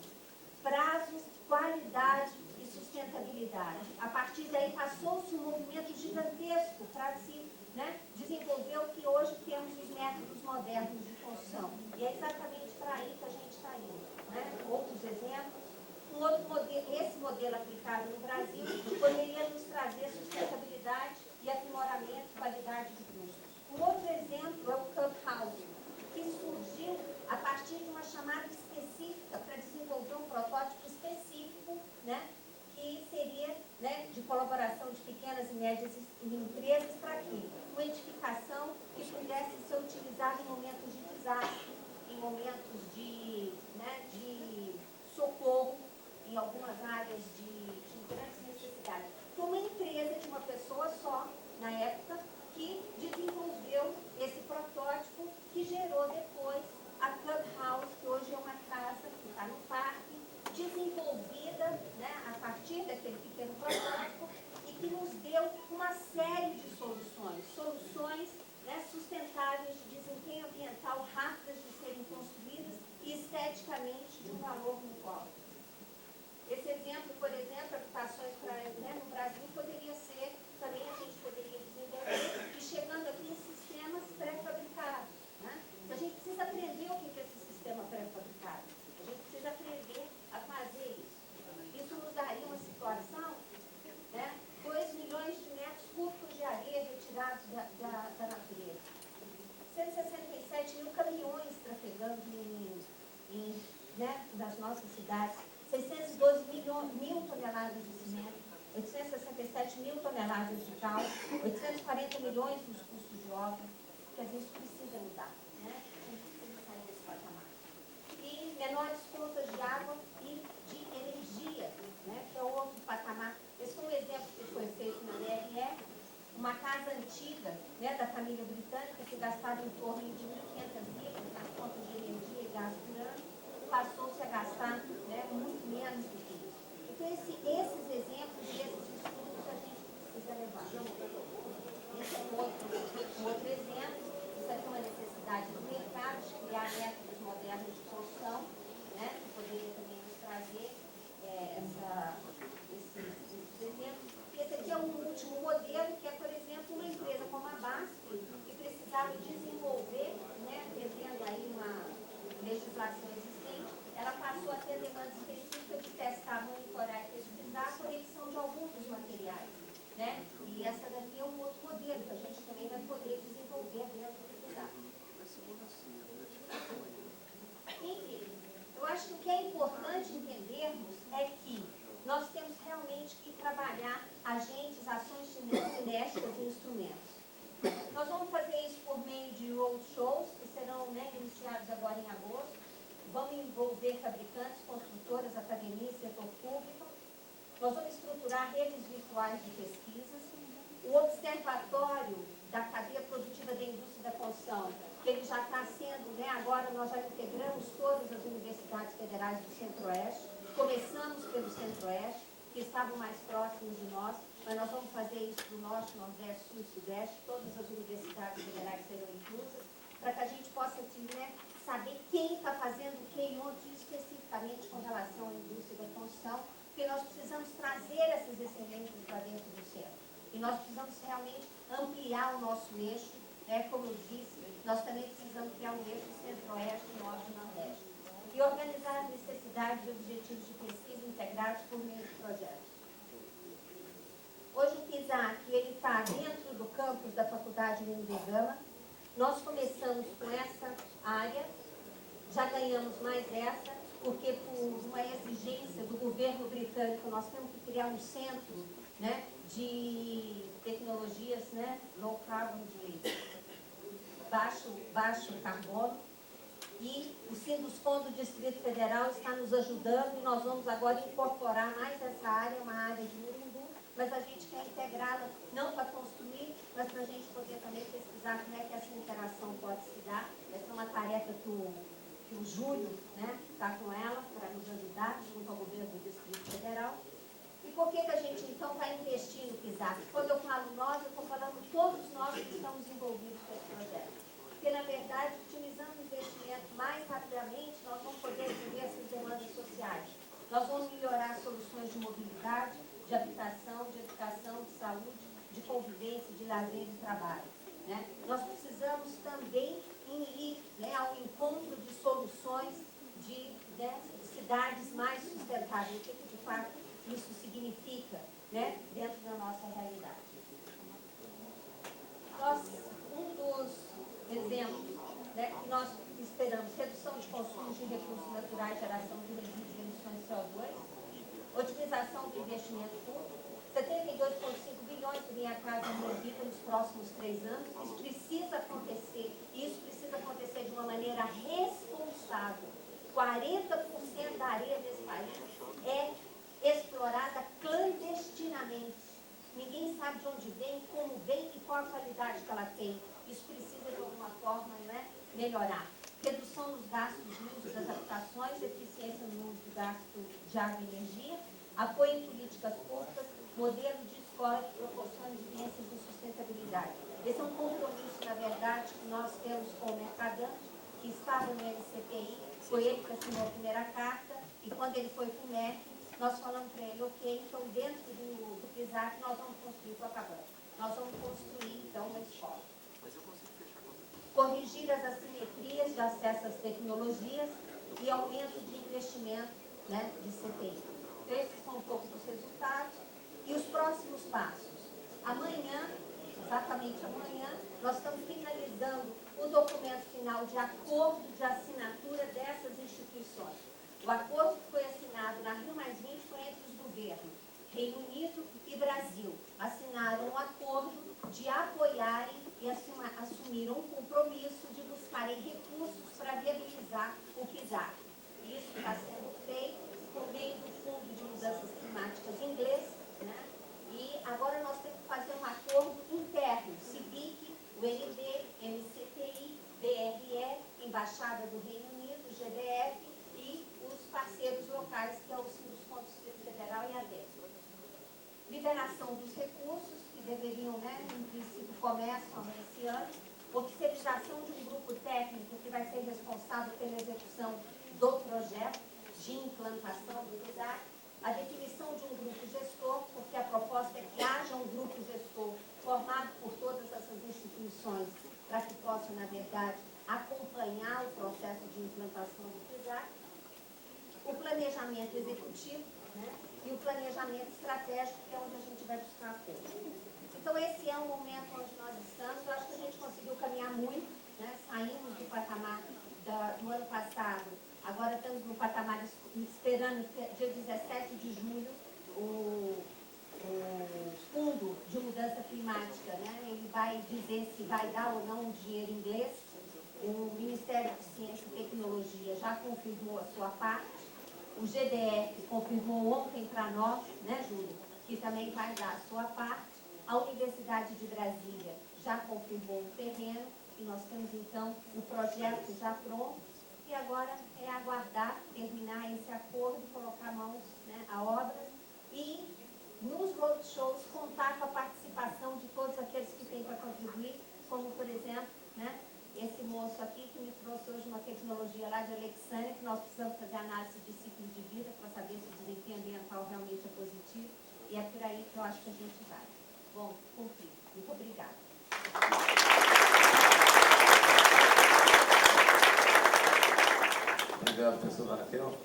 Prazos, qualidade e sustentabilidade. A partir daí passou-se um movimento gigantesco para se, né, desenvolver o que hoje temos os métodos modernos de construção. E é exatamente para aí que a gente está indo. Né? Outros exemplos. Um outro modelo, esse modelo aplicado no Brasil poderia nos trazer sustentabilidade e aprimoramento e qualidade de custos. Um outro exemplo é o Cup House, que surgiu a partir de uma chamada específica para desenvolver um protótipo específico, né, que seria, né, de colaboração de pequenas e médias empresas para quê? Uma edificação que pudesse ser utilizada em momentos de desastre, em momentos de, né, de socorro, em algumas áreas de grandes necessidades. Foi uma empresa de uma pessoa só, na época, que desenvolveu esse protótipo que gerou depois a Clubhouse, que hoje é uma casa que está no parque, desenvolvida, né, a partir daquele pequeno protótipo, e que nos deu uma série de soluções, né, sustentáveis, de desempenho ambiental, rápidas de serem construídas e esteticamente de um valor muito alto. Esse exemplo, por exemplo, aplicações para, né, no Brasil, poderia ser, também a gente poderia desenvolver, e chegando aqui em sistemas pré-fabricados. Né? Então, a gente precisa aprender o que é esse sistema pré-fabricado. A gente precisa aprender a fazer isso. Isso nos daria uma situação, né, 2 milhões de metros cúbicos de areia retirados da natureza. 167 mil caminhões trafegando né, nas nossas cidades. 612 mil toneladas de cimento, 867 mil toneladas de cal, 840 milhões nos custos de obra. Quer dizer, isso precisa mudar, né? A gente precisa sair desse patamar. E menores contas de água e de energia, né? Que é outro patamar. Esse foi um exemplo que foi feito na BRE, uma casa antiga, né, da família britânica, que gastava em torno de 1.500 libras nas contas de energia e gás por ano, passou-se a gastar, né, muito menos do que isso. Então, esses exemplos e esses estudos a gente precisa levar. Esse é um outro exemplo. Isso aqui é uma necessidade do mercado de criar métodos modernos de construção, né, que poderia também nos trazer esses exemplos. E esse aqui é um último modelo, que é, por exemplo, uma empresa como a BASF, que precisava desenvolver, né, devendo aí uma legislação existente, ela passou a ter demanda específica de testar, monitorar e pesquisar a correção de alguns dos materiais. Né? E essa daqui é um outro modelo que a gente também vai poder desenvolver dentro do PISA. Enfim, eu acho que o que é importante entendermos é que nós temos realmente que trabalhar agentes, ações cinéticas e instrumentos. Nós vamos fazer isso por meio de roadshows, que serão, né, iniciados agora em agosto. Vamos envolver fabricantes, construtoras, academias, setor público. Nós vamos estruturar redes virtuais de pesquisas. O observatório da cadeia produtiva da indústria da construção, que ele já está sendo, né, agora nós já integramos todas as universidades federais do Centro-Oeste. Começamos pelo Centro-Oeste, que estavam mais próximos de nós, mas nós vamos fazer isso do Norte, Nordeste, Sul e Sudeste. Todas as universidades federais serão inclusas, para que a gente possa, né, saber quem está fazendo o que e onde, especificamente com relação à indústria da construção, porque nós precisamos trazer essas excelências para dentro do centro. E nós precisamos realmente ampliar o nosso eixo, né? Como eu disse, nós também precisamos criar um eixo centro-oeste, norte e nordeste. E organizar as necessidades e objetivos de pesquisa integrados por meio de projetos. PISAC, ele está dentro do campus da Faculdade Mendes Gama. Nós começamos com essa área, já ganhamos mais essa, porque por uma exigência do governo britânico, nós temos que criar um centro, né, de tecnologias, né, low carbon, de baixo carbono. E o Sinduscon do Distrito Federal está nos ajudando e nós vamos agora incorporar mais essa área, uma área de Murundu, mas a gente quer integrá-la não para construir, mas para a gente poder também pesquisar como é que essa interação pode se dar. Essa é uma tarefa que o Júlio, né, está com ela para nos ajudar, junto ao governo do Distrito Federal. E por que a gente então vai investir no PISAC? Quando eu falo nós, eu estou falando todos nós que estamos envolvidos com esse projeto. Porque, na verdade, otimizando o investimento mais rapidamente, nós vamos poder atender essas demandas sociais. Nós vamos melhorar soluções de mobilidade, de habitação, de educação, de saúde, de convivência, de lazer e trabalho. Né? Nós precisamos também ir, né, ao encontro de soluções de cidades mais sustentáveis. O que, de fato, isso significa, né, dentro da nossa realidade. Um dos exemplos, né, que nós esperamos: redução de consumos de recursos naturais, geração de resíduos e emissões de CO2, otimização do investimento público, 72,5 bilhões de Minha Casa Minha Vida nos próximos 3 anos. Isso precisa acontecer, e isso precisa acontecer de uma maneira responsável. 40% da areia desse país é explorada clandestinamente. Ninguém sabe de onde vem, como vem e qual a qualidade que ela tem. Isso precisa, de alguma forma, né, melhorar. Redução dos gastos de uso das habitações, eficiência no uso do gasto de água e energia, apoio em políticas públicas, modelo de escola que proporciona experiências de sustentabilidade. Esse é um compromisso, na verdade, que nós temos com o Mercadante, que estava no LCPI, foi ele que assinou a primeira carta, e quando ele foi para o MEC, nós falamos para ele: ok, então dentro do PISAC nós vamos construir Copacabana. Nós vamos construir, então, uma escola. Corrigir as assimetrias de acesso às tecnologias e aumento de investimento, né, de CPI. Então, esses são um pouco dos resultados. E os próximos passos. Amanhã, exatamente amanhã, nós estamos finalizando o documento final de acordo de assinatura dessas instituições. O acordo que foi assinado na Rio+20 foi entre os governos Reino Unido e Brasil. Assinaram um acordo de apoiarem e assumiram um compromisso de buscarem recursos para viabilizar o PISAC. Isso está sendo feito por meio do Fundo de Mudanças Climáticas inglês, né? E agora nós temos que fazer um acordo interno, CIBIC, UNB, MCTI, BRE, Embaixada do Reino Unido, GDF e os parceiros locais, que é o Sinduscon do Distrito Federal e a DEC. Liberação dos recursos, que deveriam, né, em princípio, começam esse ano. Oficialização de um grupo técnico que vai ser responsável pela execução do projeto de implantação do PISAC. A definição de um grupo gestor, porque a proposta é que haja um grupo gestor formado por todas essas instituições, para que possam, na verdade, acompanhar o processo de implantação do PISAC. O planejamento executivo, né, e o planejamento estratégico, que é onde a gente vai buscar apoio. Então, esse é o momento onde nós estamos. Eu acho que a gente conseguiu caminhar muito, né? Saímos do patamar do ano passado, agora estamos no patamar esperando, dia 17 de julho, o Fundo de Mudança Climática, né? Ele vai dizer se vai dar ou não um dinheiro inglês. O Ministério de Ciência e Tecnologia já confirmou a sua parte. O GDF confirmou ontem para nós, né, Júlio, que também vai dar a sua parte. A Universidade de Brasília já confirmou o terreno e nós temos, então, o projeto já pronto. E agora é aguardar, terminar esse acordo, colocar mãos, né, à obra e, nos roadshows, contar com a participação de todos aqueles que têm para contribuir, como, por exemplo, né, esse moço aqui que me trouxe hoje uma tecnologia lá de Alexandria, que nós precisamos fazer análise de ciclo de vida para saber se o desempenho ambiental realmente é positivo. E é por aí que eu acho que a gente vai. Bom, cumpri. Muito obrigada. Obrigado, professora Raquel.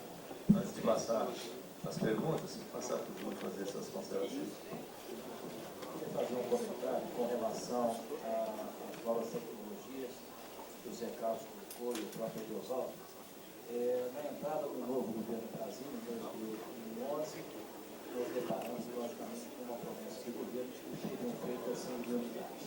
Antes de passar as perguntas, passar para o Júlio fazer essas considerações. fazer um comentário com relação às novas tecnologias que o Zé Carlos colocou e o próprio Diosaldo. Na entrada do novo governo Brasília, em 2011, nós deparamos, logicamente, com uma promessa do governo de que seriam feitas 100 mil unidades.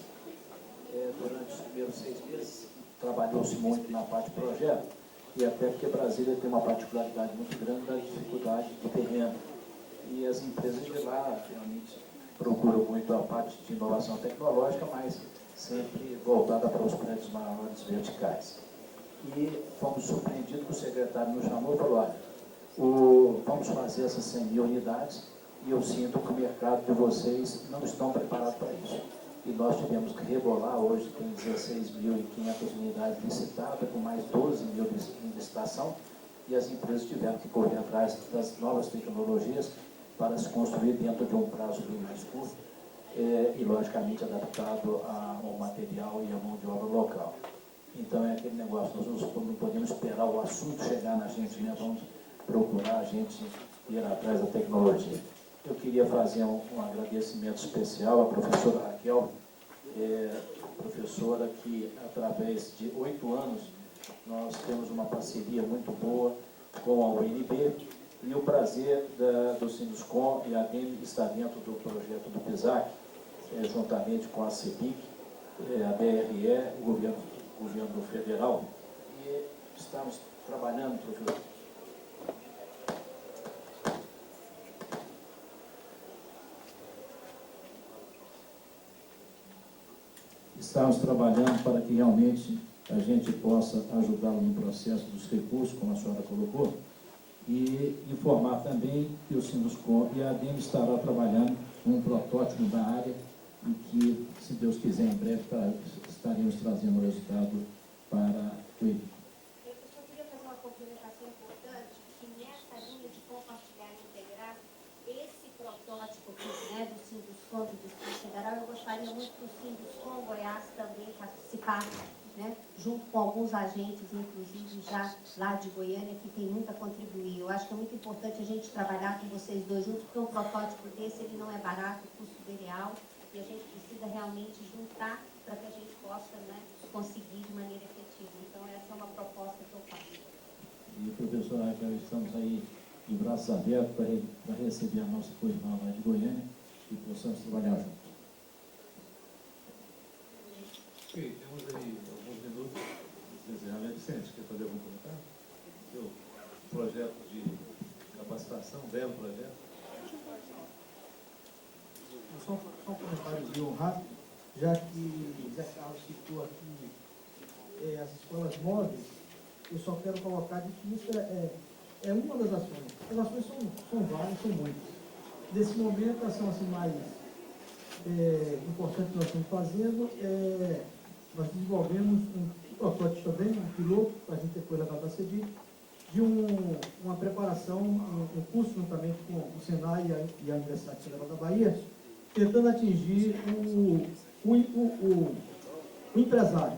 Durante os primeiros 6 meses, trabalhou-se muito na parte de projeto, e até porque Brasília tem uma particularidade muito grande da dificuldade do terreno. E as empresas de lá realmente procuram muito a parte de inovação tecnológica, mas sempre voltada para os prédios maiores verticais. E fomos surpreendidos que o secretário nos chamou e falou: olha, vamos fazer essas 100 mil unidades e eu sinto que o mercado de vocês não estão preparados para isso. E nós tivemos que rebolar, hoje tem 16.500 unidades licitadas, com mais 12 mil em licitação, e as empresas tiveram que correr atrás das novas tecnologias para se construir dentro de um prazo bem mais curto e, logicamente, adaptado ao material e à mão de obra local. Então, é aquele negócio, nós não podemos esperar o assunto chegar na gente, né? Vamos procurar a gente ir atrás da tecnologia. Eu queria fazer um agradecimento especial à professora Raquel, professora que, através de 8 anos, nós temos uma parceria muito boa com a UNB, e o prazer do Sinduscom e a ADEME estar dentro do projeto do PISAC, juntamente com a CEBIC, a BRE, o governo federal, e estamos trabalhando, professor. Estamos trabalhando para que realmente a gente possa ajudá-lo no processo dos recursos, como a senhora colocou, e informar também que o Sinduscom e a ADEME estará trabalhando um protótipo da área e que, se Deus quiser, em breve estaremos trazendo o resultado para o INPE. Eu só queria fazer uma complementação importante, que nessa linha de compartilhar e integrar, esse protótipo do Sinduscom do Distrito Federal, eu gostaria muito que o Sinduscom Goiás também participasse, junto com alguns agentes, inclusive já lá de Goiânia, que tem muito a contribuir. Eu acho que é muito importante a gente trabalhar com vocês dois juntos, porque um protótipo desse ele não é barato, o custo dele é alto, e a gente precisa realmente juntar para que a gente possa conseguir de maneira efetiva. Então, essa é uma proposta que eu faço. E, professora Raquel, estamos aí de braços abertos para receber a nossa co-irmã lá de Goiânia e possamos trabalhar juntos. Ok, temos aí alguns minutos. Desejável, Vicente, quer fazer algum comentário? Seu projeto de capacitação, belo projeto. Só um comentário rápido, já que Zé Carlos citou aqui as escolas móveis, eu só quero colocar de que isso é uma das ações. As ações são várias, são muitas. Nesse momento, a ação assim, mais importante que nós estamos fazendo nós desenvolvemos um protótipo também, um piloto, para a gente depois levar para a CEBIC, de uma preparação, um curso juntamente com o Senai e a Universidade Federal da Bahia, tentando atingir o empresário,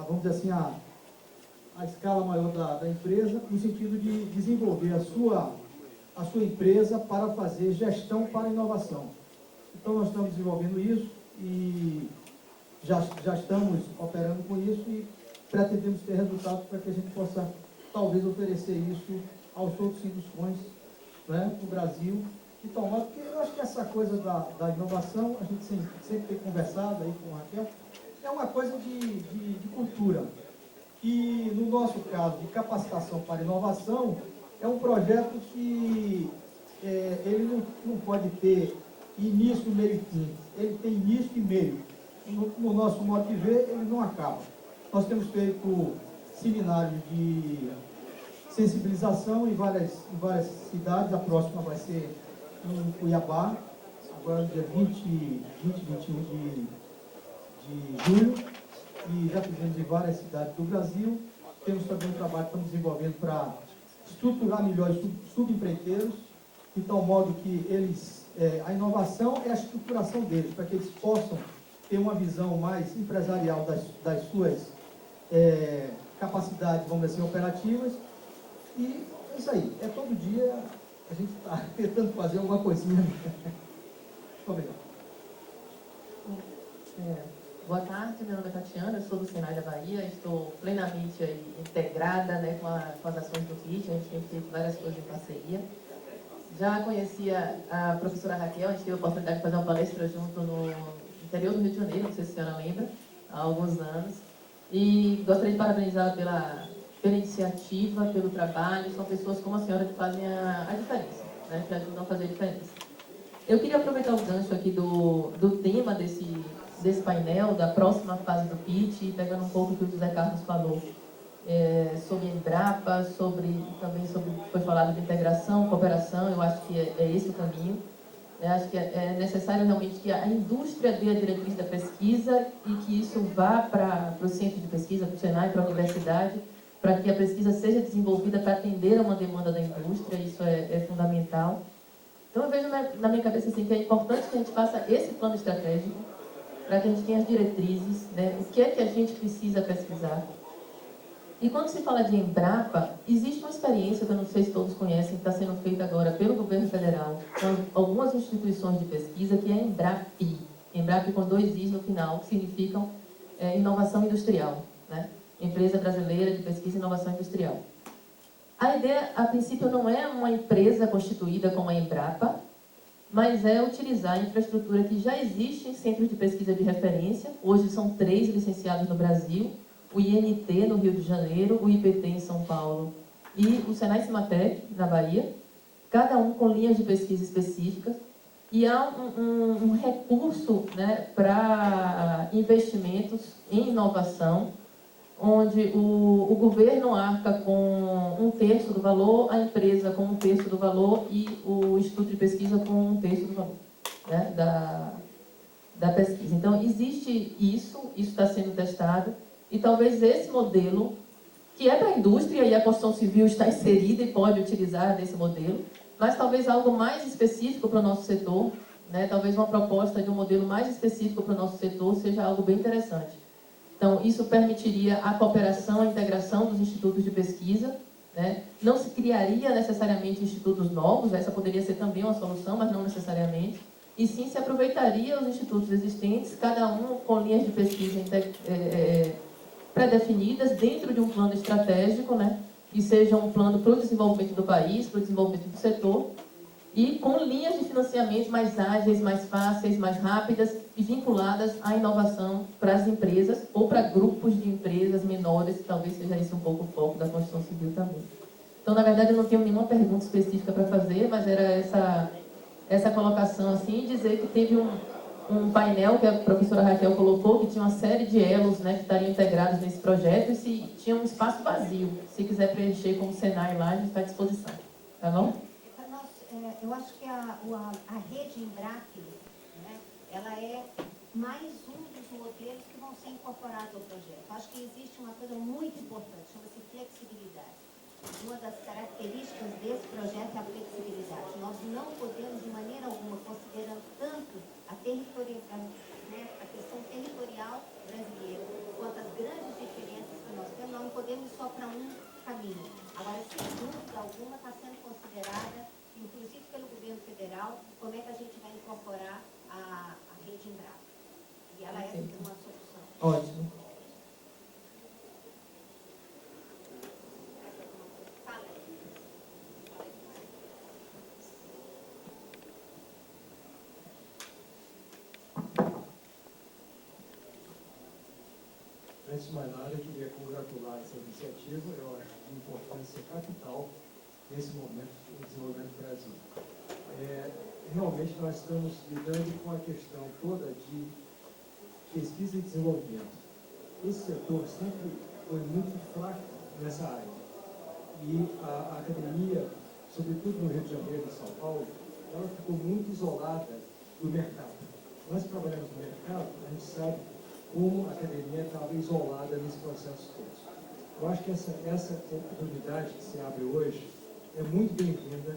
vamos dizer assim, a escala maior da empresa, no sentido de desenvolver a sua empresa para fazer gestão para inovação. Então, nós estamos desenvolvendo isso e já estamos operando com isso e pretendemos ter resultados para que a gente possa, talvez, oferecer isso aos outros Sinduscons, no Brasil, e tomar, porque eu acho que essa coisa da inovação, a gente sempre tem conversado aí com a Raquel, é uma coisa de cultura. E, no nosso caso, de capacitação para inovação, é um projeto que ele não pode ter início, meio e fim. Ele tem início e meio. No nosso modo de ver, ele não acaba. Nós temos feito seminários de sensibilização em várias cidades. A próxima vai ser em Cuiabá, agora no dia 20 e 21 de julho. E já fizemos em várias cidades do Brasil. Temos também um trabalho que estamos desenvolvendo para estruturar melhor os subempreiteiros, de tal modo que a inovação é a estruturação deles, para que eles possam ter uma visão mais empresarial das suas capacidades, vamos dizer assim, operativas. E é isso aí. Todo dia a gente está tentando fazer alguma coisinha. Obrigado. Boa tarde, meu nome é Tatiana, eu sou do Senai da Bahia, estou plenamente aí integrada, né, com as ações do PIT, a gente tem feito várias coisas em parceria. Já conhecia a professora Raquel, a gente teve a oportunidade de fazer uma palestra junto no interior do Rio de Janeiro, não sei se a senhora lembra, há alguns anos. E gostaria de parabenizá-la pela iniciativa, pelo trabalho. São pessoas como a senhora que fazem a diferença, né, que ajudam a fazer a diferença. Eu queria aproveitar o gancho aqui do tema desse painel, da próxima fase do PIT, e pegando um pouco o que o José Carlos falou, sobre a Embrapa, também sobre o que foi falado de integração, cooperação. Eu acho que é esse o caminho. Eu acho que é necessário realmente que a indústria dê a diretriz da pesquisa e que isso vá para o centro de pesquisa, para o Senai, para a universidade, para que a pesquisa seja desenvolvida para atender a uma demanda da indústria. Isso é fundamental. Então, eu vejo na minha cabeça assim, que é importante que a gente faça esse plano estratégico, para que a gente tenha as diretrizes, né? O que é que a gente precisa pesquisar. E quando se fala de Embrapa, existe uma experiência que eu não sei se todos conhecem, que está sendo feita agora pelo governo federal, com algumas instituições de pesquisa, que é a Embrapi. Embrapi com 2 I's no final, que significam inovação industrial, né? Empresa Brasileira de Pesquisa e Inovação Industrial. A ideia, a princípio, não é uma empresa constituída como a Embrapa, mas é utilizar a infraestrutura que já existe em centros de pesquisa de referência. Hoje são 3 licenciados no Brasil, o INT no Rio de Janeiro, o IPT em São Paulo e o Senai Cimatec na Bahia, cada um com linhas de pesquisa específicas, e há um recurso, né, para investimentos em inovação, onde o governo arca com 1/3 do valor, a empresa com 1/3 do valor e o Instituto de Pesquisa com 1/3 do valor, né, da pesquisa. Então, existe isso está sendo testado, e talvez esse modelo, que é para a indústria e a construção civil está inserida e pode utilizar desse modelo, mas talvez algo mais específico para o nosso setor, né, talvez uma proposta de um modelo mais específico para o nosso setor seja algo bem interessante. Então, isso permitiria a cooperação, a integração dos institutos de pesquisa, né? Não se criaria necessariamente institutos novos, essa poderia ser também uma solução, mas não necessariamente. E sim se aproveitaria os institutos existentes, cada um com linhas de pesquisa pré-definidas dentro de um plano estratégico, né? Que seja um plano para o desenvolvimento do país, para o desenvolvimento do setor, e com linhas de financiamento mais ágeis, mais fáceis, mais rápidas e vinculadas à inovação para as empresas ou para grupos de empresas menores, que talvez seja esse um pouco o foco da construção civil também. Então, na verdade, eu não tenho nenhuma pergunta específica para fazer, mas era essa colocação assim, dizer que teve um painel que a professora Raquel colocou, que tinha uma série de elos, né, que estariam integrados nesse projeto, e se tinha um espaço vazio. Se quiser preencher como Senai lá, a gente está à disposição. Tá bom? Eu acho que a rede Embrap, né, ela é mais um dos modelos que vão ser incorporados ao projeto. Eu acho que existe uma coisa muito importante, chama-se flexibilidade. Uma das características desse projeto é a flexibilidade. Nós não podemos, de maneira alguma, considerando tanto a questão territorial brasileira, quanto as grandes diferenças que nós temos, nós não podemos ir só para um caminho. Agora, sem dúvida alguma, está sendo considerada, inclusive pelo governo federal, como é que a gente vai incorporar a rede Embrapa. E ela é uma solução. Ótimo. Antes de mais nada, eu queria congratular essa iniciativa. Eu acho de importância capital nesse momento do desenvolvimento do Brasil. Realmente, nós estamos lidando com a questão toda de pesquisa e desenvolvimento. Esse setor sempre foi muito fraco nessa área. E a academia, sobretudo no Rio de Janeiro e São Paulo, ela ficou muito isolada do mercado. Nós trabalhamos no mercado, a gente sabe como a academia estava isolada nesse processo todo. Eu acho que essa oportunidade que se abre hoje é muito bem-vinda,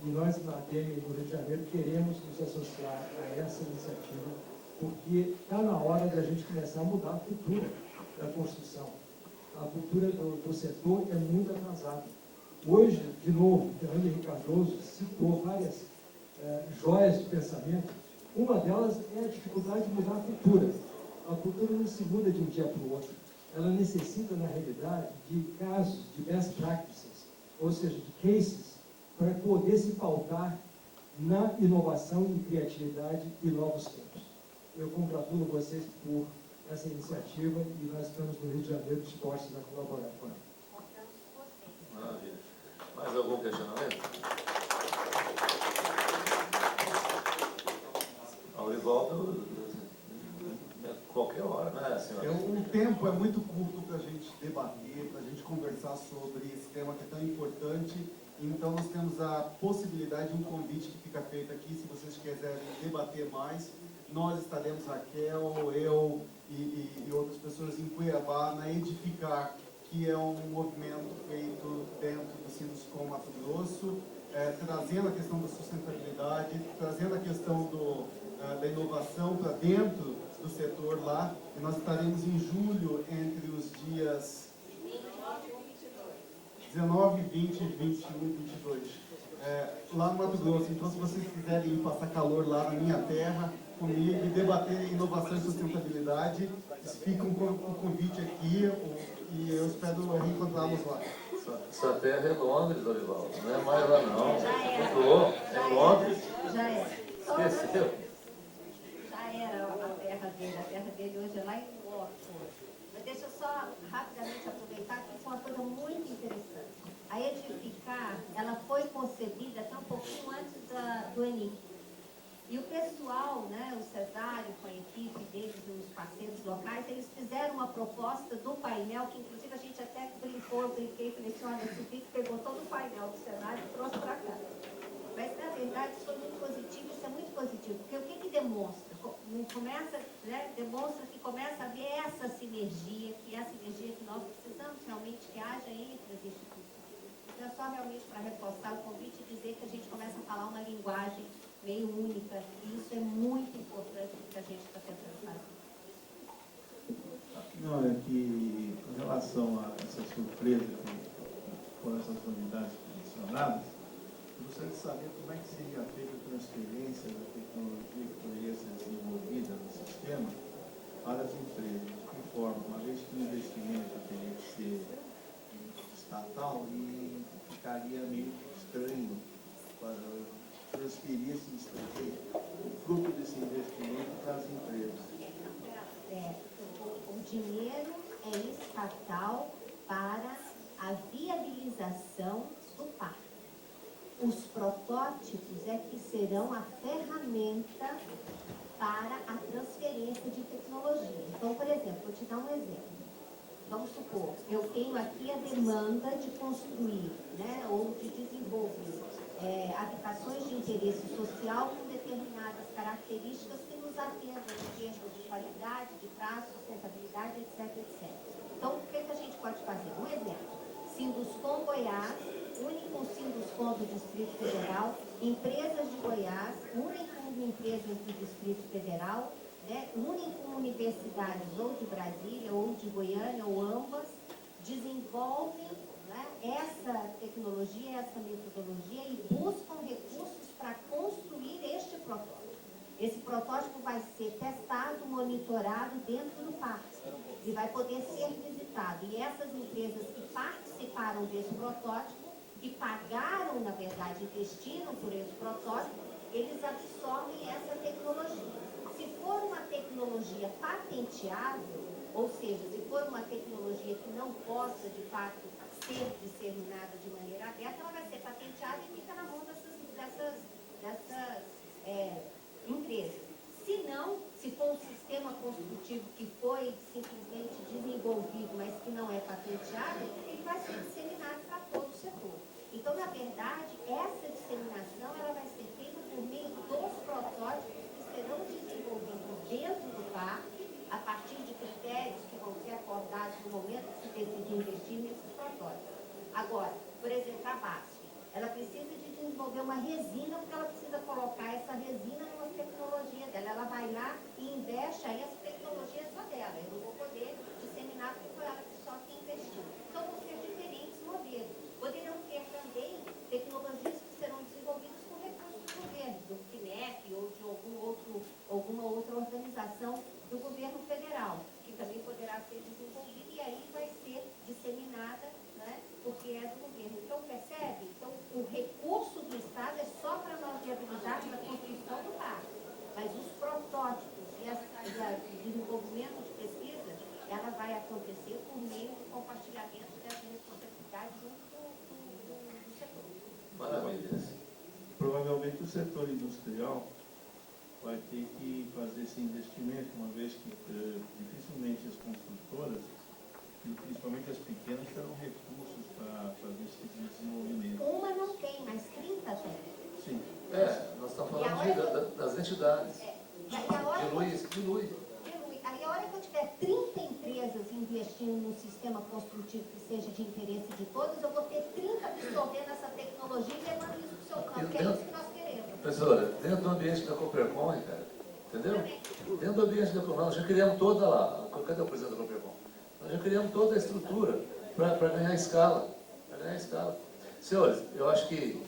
e nós, na ADEME do Rio de Janeiro, queremos nos associar a essa iniciativa, porque está na hora de a gente começar a mudar a cultura da construção. A cultura do setor é muito atrasada. Hoje, de novo, Fernando Henrique Cardoso citou várias joias de pensamento Uma delas é a dificuldade de mudar a cultura. A cultura não se muda de um dia para o outro. Ela necessita, na realidade, de casos, de best practices, ou seja, de cases, para poder se pautar na inovação e criatividade e novos tempos. Eu congratulo vocês por essa iniciativa e nós estamos no Rio de Janeiro dispostos a colaborar com ela. Maravilha. Mais algum questionamento? Aurivaldo, qualquer hora, né, senhora? O tempo é muito curto para a gente debater, para a gente conversar sobre esse tema que é tão importante. Então, nós temos a possibilidade de um convite que fica feito aqui, se vocês quiserem debater mais. Nós estaremos, Raquel, eu e outras pessoas em Cuiabá, na Edificar, que é um movimento feito dentro do Sinoscom Mato Grosso, trazendo a questão da sustentabilidade, trazendo a questão da inovação para dentro do setor lá. E nós estaremos em julho, entre os dias 19, 20, 21 e 22, lá no Mato Grosso. Então, se vocês quiserem passar calor lá na minha terra, comigo, e debater inovação e sustentabilidade, fica um convite aqui e eu espero reencontrá-los lá. Essa terra é Londres, Aurivaldo, não é mais lá não. Já era. Mudou, Já é Londres. Já era. Esqueceu? Já era a terra dele hoje é lá em Oxford. Mas deixa eu só rapidamente aproveitar que isso é uma coisa muito interessante. A Edificar, ela foi concebida até um pouquinho antes do ENIC. E o pessoal, né, o Cesário, com a equipe deles, os parceiros locais, eles fizeram uma proposta do painel, que inclusive a gente até brinquei, falei assim, olha, esse Vic pegou todo o painel do cenário e trouxe para cá. Mas, na verdade, isso foi muito positivo, isso é muito positivo, porque o que demonstra? Demonstra que começa a haver essa sinergia, que é a sinergia que nós precisamos realmente que haja entre as instituições. Então, é só realmente para reforçar o convite e dizer que a gente começa a falar uma linguagem meio única, e isso é muito importante para a gente está tentando fazer. Não, é que em relação a essa surpresa com essas novidades mencionadas, eu gostaria de saber como é que seria feita a transferência da tecnologia que poderia ser desenvolvida no sistema para as empresas. De que forma? Uma vez que o investimento teria que ser estatal e ficaria meio estranho para transferir o fruto desse investimento para as empresas. O dinheiro é estatal para a viabilização do parque. Os protótipos é que serão a ferramenta para a transferência de tecnologia. Então, por exemplo, vou te dar um exemplo. Vamos supor, eu tenho aqui a demanda de construir, né, ou de desenvolver habitações de interesse social com determinadas características que nos atendam em termos de qualidade, de prazo, sustentabilidade, etc, etc. Então, o que a gente pode fazer? Um exemplo, Sinduscom Goiás, único Sinduscom do Distrito Federal, empresas de Goiás, único empresas do Distrito Federal, né, unem com universidades ou de Brasília, ou de Goiânia, ou ambas, desenvolvem, né, essa tecnologia, essa metodologia e buscam recursos para construir este protótipo. Esse protótipo vai ser testado, monitorado dentro do parque e vai poder ser visitado. E essas empresas que participaram desse protótipo, que pagaram, na verdade, investiram por esse protótipo, eles absorvem essa tecnologia. Se for uma tecnologia patenteável, ou seja, se for uma tecnologia que não possa, de fato, ser disseminada de maneira aberta, ela vai ser patenteada e fica na mão dessas empresas. Se não, se for um sistema construtivo que foi simplesmente desenvolvido, mas que não é patenteado, ele vai ser disseminado para todo o setor. Então, na verdade, essa disseminação ela vai ser feita por meio dos protótipos que serão desenvolvidos dentro do parque, a partir de critérios que vão ser acordados no momento que se decidir investir nesses protótipos. Agora, por exemplo, a BASF, ela precisa de desenvolver uma resina, porque ela precisa colocar essa resina numa tecnologia dela. Ela vai lá e investe, aí essa tecnologia é só dela. Eu não vou poder disseminar porque foi ela que só que investiu. Então, vão ser diferentes modelos. Poderão ter também tecnologias que serão desenvolvidas com recursos do governo, do FINEP ou de algum outro vai acontecer por meio do compartilhamento dessa responsabilidade junto do setor. Maravilha. Provavelmente o setor industrial vai ter que fazer esse investimento, uma vez que dificilmente as construtoras, e principalmente as pequenas, terão recursos para fazer esse tipo de desenvolvimento. Uma não tem, mas 30 tem. Sim. Nós estamos falando das entidades. E a hora Dilui. Aí a hora que eu tiver 30 empresas investindo num sistema construtivo que seja de interesse de todos, eu vou ter 30 absorvendo essa tecnologia e levando isso para o seu campo, que é isso que nós queremos. Professora, dentro do ambiente da Coopercom, cara, entendeu? Dentro do ambiente da Coopercom, nós já criamos toda lá. Cadê o presidente da Coopercom? Nós já criamos toda a estrutura para ganhar escala. Senhores, eu acho que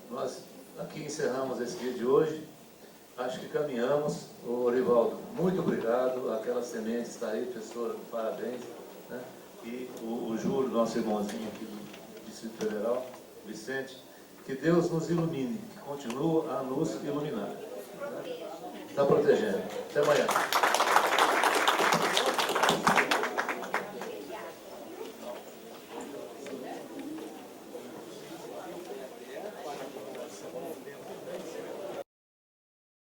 nós aqui encerramos esse dia de hoje. Acho que caminhamos. O Orivaldo, muito obrigado. Aquela semente está aí, professora, parabéns. Né? E o Júlio, nosso irmãozinho aqui do Distrito Federal, Vicente, que Deus nos ilumine, que continue a nos iluminar. Está protegendo. Até amanhã.